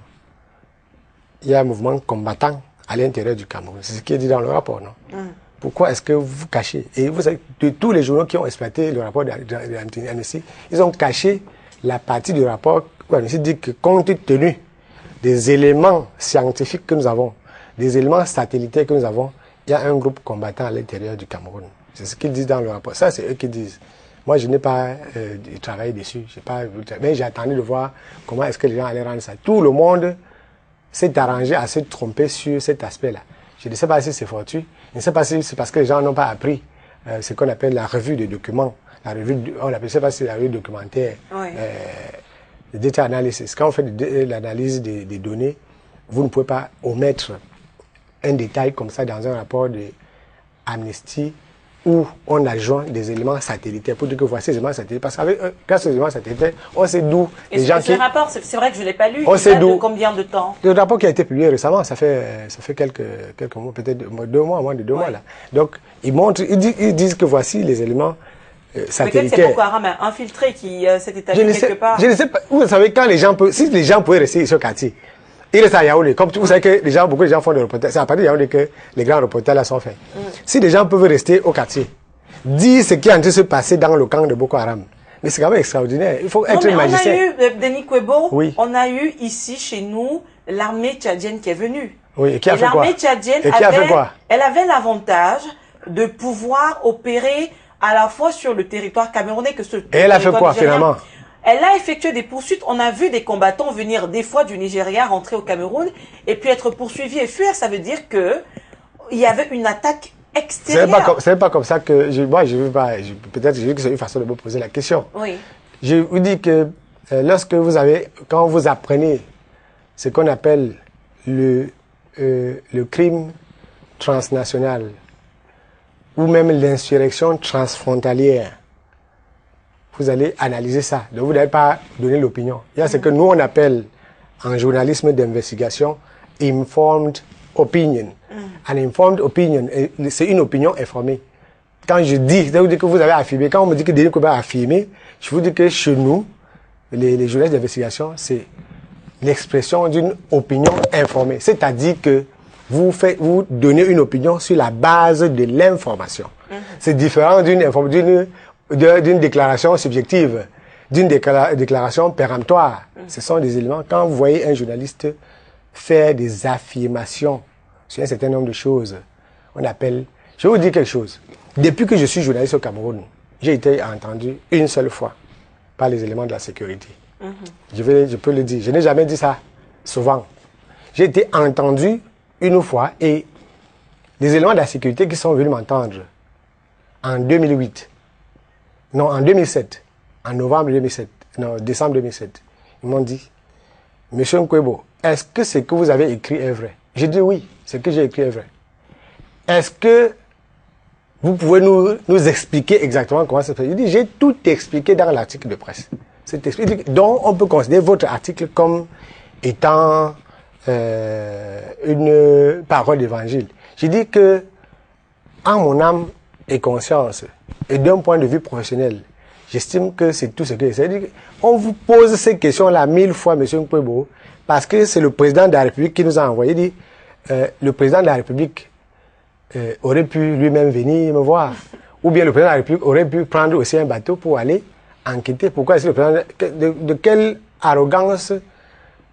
il y a un mouvement combattant à l'intérieur du Cameroun. C'est ce qui est dit dans le rapport, non? Pourquoi est-ce que vous cachez? Et vous savez, de tous les journaux qui ont exploité le rapport d'Amnesty, ils ont caché la partie du rapport où Amnesty dit que compte tenu des éléments scientifiques que nous avons, des éléments satellitaires que nous avons, il y a un groupe combattant à l'intérieur du Cameroun. C'est ce qu'ils disent dans le rapport. Ça, c'est eux qui disent. Moi, je n'ai pas travaillé dessus. Mais j'ai attendu de voir comment est-ce que les gens allaient rendre ça. Tout le monde s'est arrangé à se tromper sur cet aspect-là. Je ne sais pas si c'est fortuit. Je ne sais pas si c'est parce que les gens n'ont pas appris ce qu'on appelle la revue des documents. La revue, on appelle ça, c'est la revue documentaire. Le data analysis. Quand on fait l'analyse des données, vous ne pouvez pas omettre un détail comme ça dans un rapport de Amnesty où on adjoint des éléments satellitaires pour dire que voici ces éléments satellitaires. Parce qu'avec ces éléments satellitaires, on sait d'où les gens qui... Ce rapport, c'est vrai que je ne l'ai pas lu. On sait d'où. Combien de temps? Le rapport qui a été publié récemment, ça fait quelques mois, peut-être 2 mois, moins de 2 mois là. Donc, ils disent que voici les éléments satellitaires. Peut-être c'est Boko Haram infiltré qui s'est établi quelque part. Je ne sais pas. Vous savez, si les gens pouvaient rester sur quartier, ils restent à Yaoundé. Comme vous savez que beaucoup de gens font des reportages. C'est à partir de Yaoundé que les grands reportages là sont faits. Si les gens peuvent rester au quartier, dire ce qui est en train de se passer dans le camp de Boko Haram, mais c'est quand même extraordinaire. Il faut être magicien. On a eu, Denis Kwebo, on a eu ici, chez nous, l'armée tchadienne qui est venue. Oui, et qui a fait quoi? L'armée tchadienne elle avait l'avantage de pouvoir opérer à la fois sur le territoire camerounais que ce Et elle a fait quoi, finalement? Elle a effectué des poursuites. On a vu des combattants venir des fois du Nigeria, rentrer au Cameroun, et puis être poursuivis et fuir. Ça veut dire que il y avait une attaque extérieure. C'est pas comme ça que peut-être que c'est une façon de me poser la question. Oui. Je vous dis que quand vous apprenez ce qu'on appelle le crime transnational ou même l'insurrection transfrontalière, vous allez analyser ça. Donc vous n'allez pas donner l'opinion. Il y a ce que nous on appelle en journalisme d'investigation informed opinion. An informed opinion, c'est une opinion informée. Quand je dis, ça veut dire que vous avez affirmé. Quand on me dit que Denis Kwebo a affirmé, je vous dis que chez nous, les journalistes d'investigation, c'est l'expression d'une opinion informée. C'est-à-dire que vous donnez une opinion sur la base de l'information. C'est différent d'une déclaration subjective, d'une déclaration péremptoire. Ce sont des éléments. Quand vous voyez un journaliste faire des affirmations sur un certain nombre de choses, on appelle... Je vais vous dire quelque chose. Depuis que je suis journaliste au Cameroun, j'ai été entendu une seule fois par les éléments de la sécurité. Je peux le dire. Je n'ai jamais dit ça souvent. J'ai été entendu une fois et les éléments de la sécurité qui sont venus m'entendre en 2008, non, en 2007, en novembre 2007, non, décembre 2007, ils m'ont dit, Monsieur Kwebo, est-ce que ce que vous avez écrit est vrai? J'ai dit oui, ce que j'ai écrit est vrai. Est-ce que vous pouvez nous expliquer exactement comment ça se fait. Il dit, j'ai tout expliqué dans l'article de presse. Donc, on peut considérer votre article comme étant une parole d'évangile. J'ai dit que, en mon âme et conscience, et d'un point de vue professionnel, j'estime que c'est tout ce que c'est. On vous pose ces questions-là 1000 fois, M. Nkwebo, parce que c'est le président de la République qui nous a envoyé. Il dit, le président de la République aurait pu lui-même venir me voir. Ou bien le président de la République aurait pu prendre aussi un bateau pour aller enquêter. Pourquoi est-ce que le président... De quelle arrogance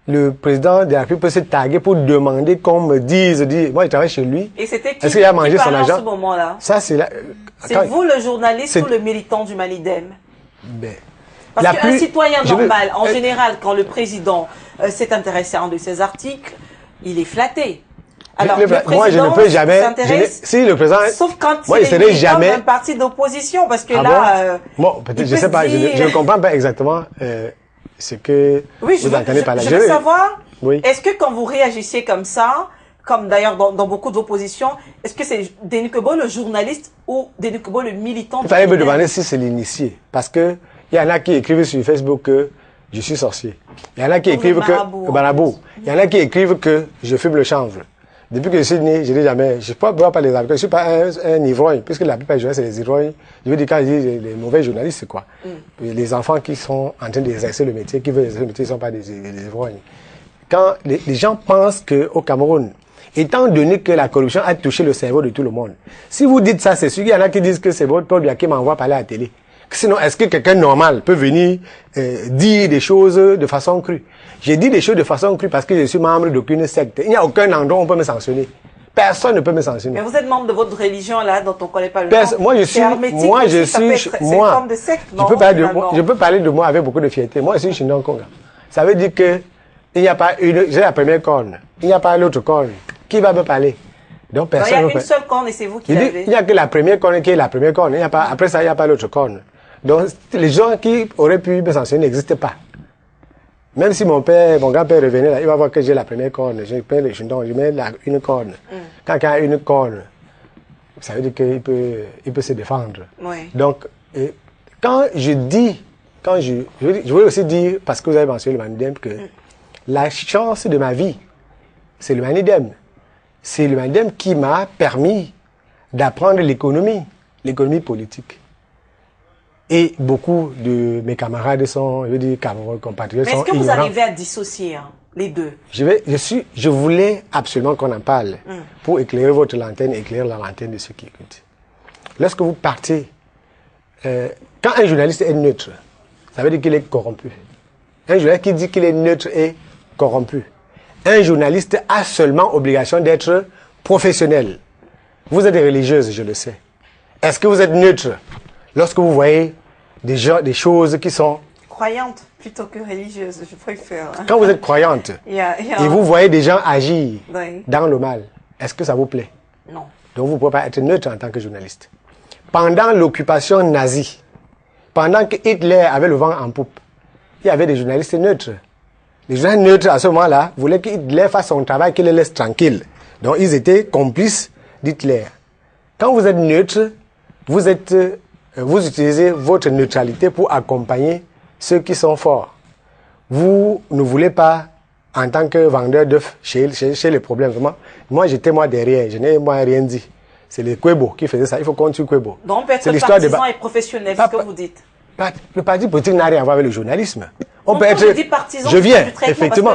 le président de la République peut se taguer pour demander qu'on me dise... Moi, je travaille chez lui. Et c'était qui, est-ce qu'il a mangé son argent à ce moment-là? Ça, c'est c'est vous le journaliste ou le militant du Manidem? Ben, parce qu'un citoyen normal, en général, quand le président s'est intéressé à un de ses articles, il est flatté. Alors, moi, je ne peux jamais. Si le président. Sauf quand moi, il est jamais un parti d'opposition, parce que là. Bon, peut-être, je sais pas, je ne comprends pas exactement ce que vous entendez par là. Je veux savoir, oui. Est-ce que quand vous réagissez comme ça, comme d'ailleurs dans beaucoup d'oppositions, est-ce que c'est Denis Kwebo le journaliste ou Denis Kwebo le militant? Il fallait me demander si c'est l'initié. Parce que il y en a qui écrivent sur Facebook que je suis sorcier. Il y en a qui écrivent que. Marabout. Il y en a qui écrivent que je fume le chanvre. Depuis que je suis né, je n'ai jamais, je ne peux pas les avocats, je ne suis pas un ivrogne, puisque la plupart des journalistes, c'est les ivrognes. Je veux dire, quand je dis les mauvais journalistes, c'est quoi? Les enfants qui sont en train d'exercer le métier, qui veulent exercer le métier, ne sont pas des ivrognes. Quand les gens pensent qu'au Cameroun, étant donné que la corruption a touché le cerveau de tout le monde, si vous dites ça, c'est sûr qu'il y en a qui disent que c'est votre Paul Biya qui m'envoie parler à la télé. Sinon, est-ce que quelqu'un normal peut venir dire des choses de façon crue? J'ai dit des choses de façon crue parce que je suis membre d'aucune secte. Il n'y a aucun endroit où on peut me sanctionner. Personne ne peut me sanctionner. Mais vous êtes membre de votre religion là, dont on ne connaît pas le nom. Moi, je suis, c'est une forme de secte, non? Je peux parler de moi avec beaucoup de fierté. Moi, je suis Chindan Konga. Ça veut dire que il n'y a pas j'ai la première corne. Il n'y a pas l'autre corne. Qui va me parler? Donc, personne. Il y a une seule corne et c'est vous qui l'avez. Il n'y a que la première corne qui est la première corne. Il y a pas, après ça, il n'y a pas l'autre corne. Donc, les gens qui auraient pu me sanctionner n'existent pas. Même si mon grand-père revenait là, il va voir que j'ai la première corne. Je mets une corne. Quand il y a une corne, ça veut dire qu'il peut se défendre. Oui. Donc, quand je voulais aussi dire, parce que vous avez mentionné le Manidem, que la chance de ma vie, c'est le Manidem. C'est le Manidem qui m'a permis d'apprendre l'économie politique. Et beaucoup de mes camarades sont, je veux dire, compatriotes. Mais est-ce que vous arrivez à dissocier les deux? Je voulais absolument qu'on en parle pour éclairer votre lanterne, éclairer la lanterne de ceux qui écoutent. Lorsque vous partez, quand un journaliste est neutre, ça veut dire qu'il est corrompu. Un journaliste qui dit qu'il est neutre est corrompu. Un journaliste a seulement obligation d'être professionnel. Vous êtes religieuse, je le sais. Est-ce que vous êtes neutre lorsque vous voyez des choses qui sont... Croyantes plutôt que religieuses, je préfère. Quand vous êtes croyante et vous voyez des gens agir dans le mal, est-ce que ça vous plaît? Non. Donc vous ne pouvez pas être neutre en tant que journaliste. Pendant l'occupation nazie, pendant que Hitler avait le vent en poupe, il y avait des journalistes neutres. Les journalistes neutres à ce moment-là voulaient que Hitler fasse son travail, qu'il les laisse tranquilles. Donc ils étaient complices d'Hitler. Quand vous êtes neutre, vous utilisez votre neutralité pour accompagner ceux qui sont forts. Vous ne voulez pas, en tant que vendeur d'œufs, chez les problèmes. Vraiment, moi, j'étais derrière, je n'ai rien dit. C'est les Kwebo qui faisaient ça. Il faut qu'on tue Kwebo. Donc, on peut être partisan et professionnel, ce que vous dites. Le parti politique n'a rien à voir avec le journalisme. On peut être. Partisan, je viens, effectivement.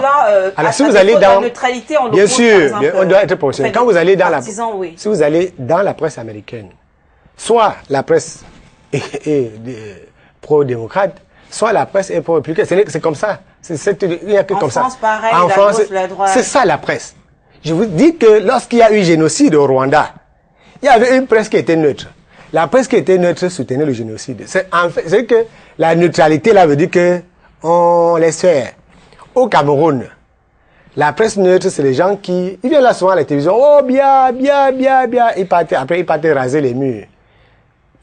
Alors, si vous allez dans la neutralité, on bien sûr, on doit être professionnel. Quand vous allez dans si vous allez dans la presse américaine, soit la presse est pro-démocrate, soit la presse est pro-républicaine. C'est comme ça. Il n'y a que comme ça. Pareil, en France, c'est ça la presse. Je vous dis que lorsqu'il y a eu génocide au Rwanda, il y avait une presse qui était neutre. La presse qui était neutre soutenait le génocide. C'est que la neutralité là veut dire que on laisse faire. Au Cameroun, la presse neutre, c'est les gens qui... Ils viennent là souvent à la télévision. Oh, bien. Après, ils partent raser les murs.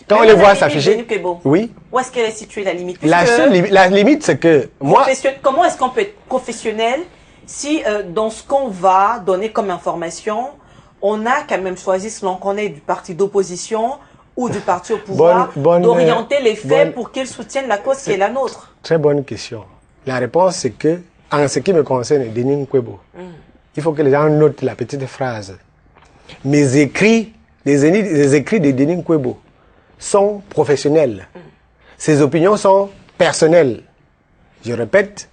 Quand on les voit s'afficher... Oui. Où est-ce qu'elle est située, la limite? La limite, c'est que... Comment est-ce qu'on peut être professionnel si, dans ce qu'on va donner comme information, on a quand même choisi, selon qu'on est du parti d'opposition, ou du parti au pouvoir d'orienter les faits bonne, pour qu'ils soutiennent la cause qui est la nôtre? Très bonne question. La réponse, c'est que, en ce qui me concerne, Denis Nkwebo, il faut que les gens notent la petite phrase. Mes écrits, les écrits de Denis Nkwebo sont professionnels. Ses opinions sont personnelles. Je répète,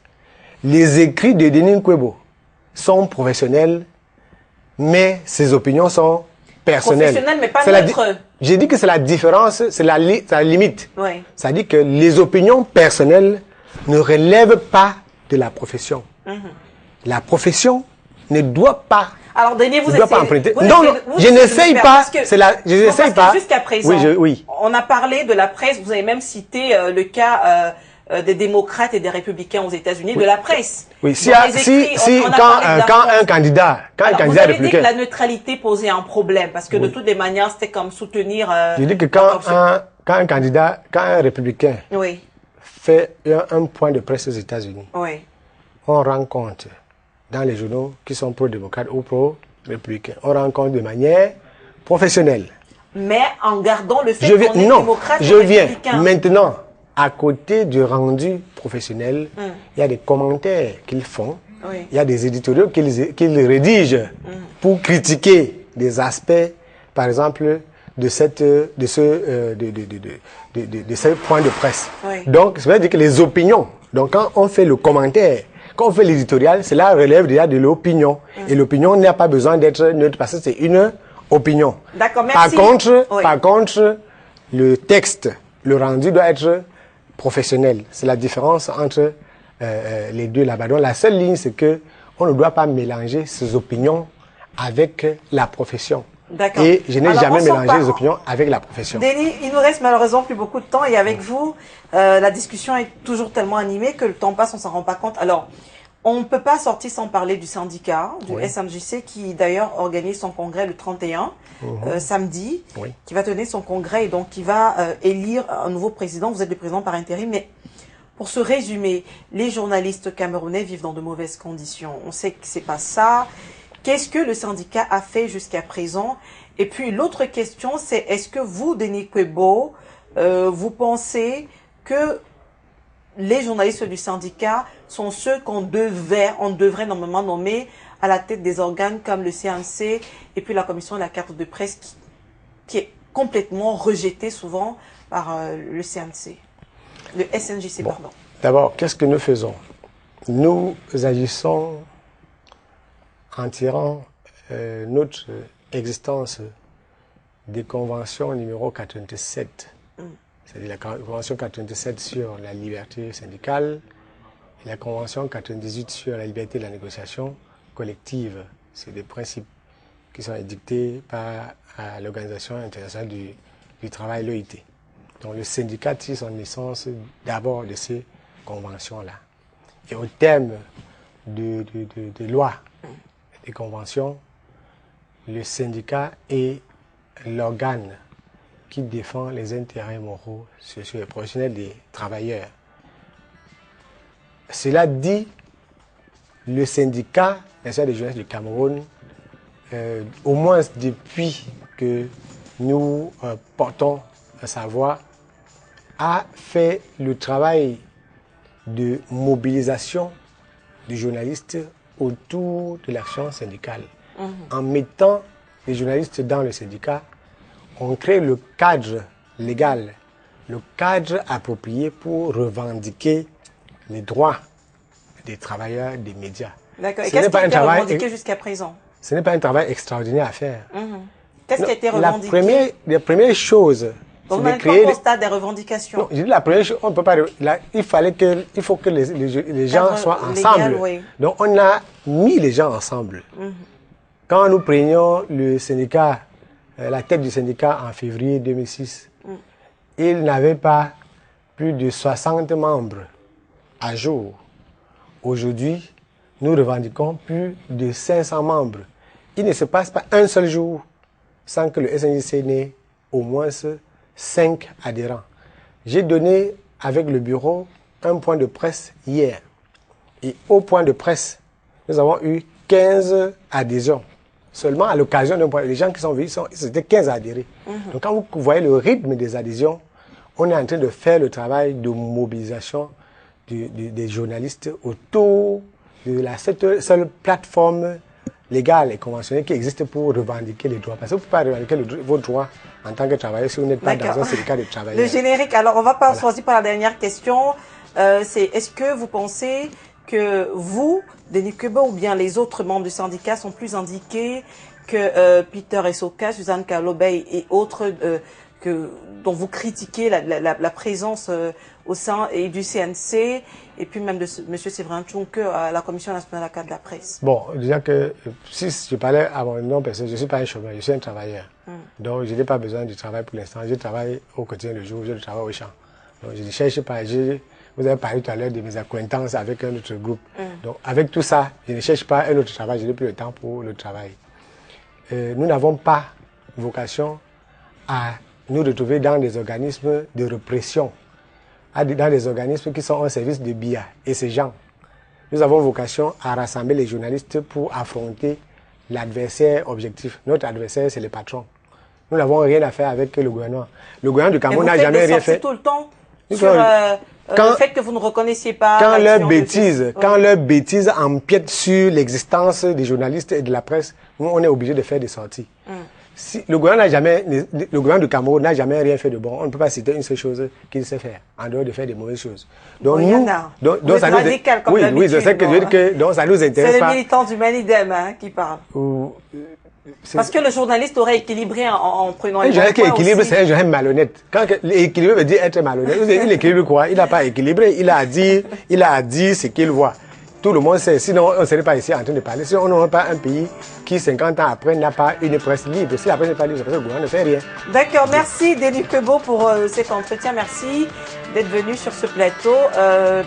les écrits de Denis Nkwebo sont professionnels, mais ses opinions sont personnelles. Professionnelles, mais pas neutres. J'ai dit que c'est la différence, c'est la limite. Oui. Ça dit que les opinions personnelles ne relèvent pas de la profession. La profession ne doit pas. Alors, Denis, vous essayez pas emprunter. Non, je n'essaye pas. Je n'essaye pas. Jusqu'à présent, oui. On a parlé de la presse. Vous avez même cité le cas des démocrates et des républicains aux États-Unis, de la presse. Oui, quand un candidat vous avez dit que la neutralité posait un problème, parce que de toutes les manières, c'était comme soutenir... Je dis que quand un républicain fait un point de presse aux États-Unis, on rend compte dans les journaux qui sont pro-démocrates ou pro-républicains, on rend compte de manière professionnelle. Mais en gardant le fait qu'on est démocrate et républicain. Maintenant. À côté du rendu professionnel, il y a des commentaires qu'ils font, il y a des éditoriaux qu'ils rédigent pour critiquer des aspects, par exemple, de ce point de presse. Donc, ça veut dire que les opinions, donc quand on fait le commentaire, quand on fait l'éditorial, cela relève déjà de l'opinion. Et l'opinion n'a pas besoin d'être neutre parce que c'est une opinion. D'accord, merci. Par contre, le texte, le rendu doit être professionnel. C'est la différence entre les deux là-bas. Donc la seule ligne, c'est que on ne doit pas mélanger ses opinions avec la profession. D'accord. Et je n'ai jamais mélangé les opinions avec la profession. Denis, il nous reste malheureusement plus beaucoup de temps et avec vous, la discussion est toujours tellement animée que le temps passe, on s'en rend pas compte. Alors, on ne peut pas sortir sans parler du syndicat, du SNJC, qui d'ailleurs organise son congrès le 31 samedi, qui va tenir son congrès et donc qui va élire un nouveau président. Vous êtes le président par intérim, mais pour se résumer, les journalistes camerounais vivent dans de mauvaises conditions. On sait que c'est pas ça. Qu'est-ce que le syndicat a fait jusqu'à présent? Et puis l'autre question, c'est est-ce que vous, Denis Nkwebo, vous pensez que les journalistes du syndicat sont ceux qu'on devrait normalement nommer à la tête des organes comme le CNC et puis la commission de la carte de presse qui est complètement rejetée souvent par le CNC, le SNJC, pardon. D'abord, qu'est-ce que nous faisons? Nous agissons en tirant notre existence des conventions numéro 87. C'est-à-dire la Convention 87 sur la liberté syndicale et la Convention 98 sur la liberté de la négociation collective. C'est des principes qui sont édictés par l'Organisation internationale du travail, l'OIT. Donc le syndicat tire son essence d'abord de ces conventions-là. Et au terme de lois, des conventions, le syndicat est l'organe qui défend les intérêts moraux, sociaux et professionnels des travailleurs. Cela dit, le syndicat national des journalistes du Cameroun, au moins depuis que nous portons sa voix, a fait le travail de mobilisation des journalistes autour de l'action syndicale. En mettant les journalistes dans le syndicat, on crée le cadre légal, le cadre approprié pour revendiquer les droits des travailleurs des médias. D'accord. Et qu'est-ce qui a été revendiqué jusqu'à présent? Ce n'est pas un travail extraordinaire à faire. Qu'est-ce qui a été revendiqué? La première chose, donc, vous n'êtes pas au constat des revendications. Non, je dis la première chose, on ne peut pas. Il faut que les gens soient ensemble. Donc, on a mis les gens ensemble. Quand nous prenions le syndicat, la tête du syndicat en février 2006, il n'avait pas plus de 60 membres à jour. Aujourd'hui, nous revendiquons plus de 500 membres. Il ne se passe pas un seul jour sans que le SNJC n'ait au moins 5 adhérents. J'ai donné avec le bureau un point de presse hier. Et au point de presse, nous avons eu 15 adhésions. seulement à l'occasion d'un point. Les gens qui sont venus, c'était 15 à adhérer. Donc quand vous voyez le rythme des adhésions, on est en train de faire le travail de mobilisation des journalistes autour de cette seule plateforme légale et conventionnelle qui existe pour revendiquer les droits. Parce que vous ne pouvez pas revendiquer vos droits en tant que travailleur si vous n'êtes pas dans un syndicat de travailleurs. Le générique, alors on va pas choisir par la dernière question. C'est est-ce que vous pensez que vous, Denis Kwebo, ou bien les autres membres du syndicat sont plus indiqués que Peter Essoka, Suzanne Kalobey et autres dont vous critiquez la présence au sein et du CNC et puis même de M. Séverin Tchouke à la Commission nationale de la presse? Bon, disons que si je parlais à mon nom, parce que je ne suis pas un chômeur, je suis un travailleur. Donc je n'ai pas besoin du travail pour l'instant. Je travaille au quotidien le jour, je travaille au champ. Donc je ne cherche pas. Vous avez parlé tout à l'heure de mes acquaintances avec un autre groupe. Donc avec tout ça, je ne cherche pas un autre travail, je n'ai plus le temps pour le travail. Nous n'avons pas vocation à nous retrouver dans des organismes de répression, dans des organismes qui sont au service de BIA et ces gens. Nous avons vocation à rassembler les journalistes pour affronter l'adversaire objectif. Notre adversaire, c'est les patrons. Nous n'avons rien à faire avec le gouvernement. Le gouvernement du Cameroun n'a jamais rien fait. Tout le temps sur le fait que vous ne reconnaissiez pas quand leur bêtise empiète sur l'existence des journalistes et de la presse, nous, on est obligé de faire des sorties. Si, le gouvernement du Cameroun n'a jamais rien fait de bon. On ne peut pas citer une seule chose qu'il sait faire, en dehors de faire des mauvaises choses. Donc, donc ça nous radical, comme oui, je sais que je veux dire que donc, ça nous intéresse pas. C'est les militants du Manidem qui parlent. Parce que le journaliste aurait équilibré en prenant les journaliste qui équilibre, c'est un journaliste malhonnête. Quand l'équilibre veut dire être malhonnête, il équilibre quoi? Il n'a pas équilibré, il a dit ce qu'il voit. Tout le monde sait, sinon on ne serait pas ici en train de parler. Sinon on n'aurait pas un pays qui, 50 ans après, n'a pas une presse libre. Si la presse n'est pas libre, c'est parce que le gouvernement ne fait rien. D'accord, merci Denis Kwebo pour cet entretien. Merci d'être venu sur ce plateau.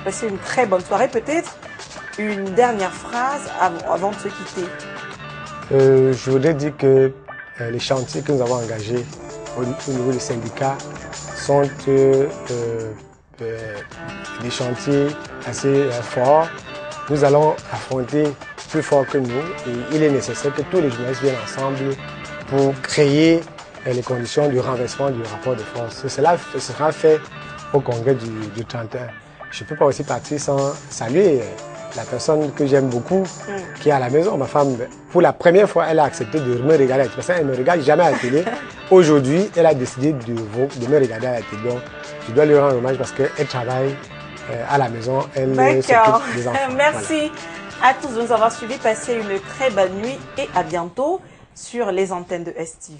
Passez une très bonne soirée. Peut-être une dernière phrase avant de se quitter. Je voudrais dire que les chantiers que nous avons engagés au niveau du syndicat sont des chantiers assez forts. Nous allons affronter plus fort que nous et il est nécessaire que tous les journalistes viennent ensemble pour créer les conditions du renversement du rapport de force. Cela sera fait au congrès du 31. Je ne peux pas aussi partir sans saluer la personne que j'aime beaucoup, qui est à la maison, ma femme. Pour la première fois, elle a accepté de me regarder à la télé. Parce qu'elle ne me regarde jamais à la télé. Aujourd'hui, elle a décidé de me regarder à la télé. Donc, je dois lui rendre hommage parce qu'elle travaille à la maison, elle s'occupe des enfants. Merci à tous de nous avoir suivis. Passez une très bonne nuit et à bientôt sur les antennes de STV.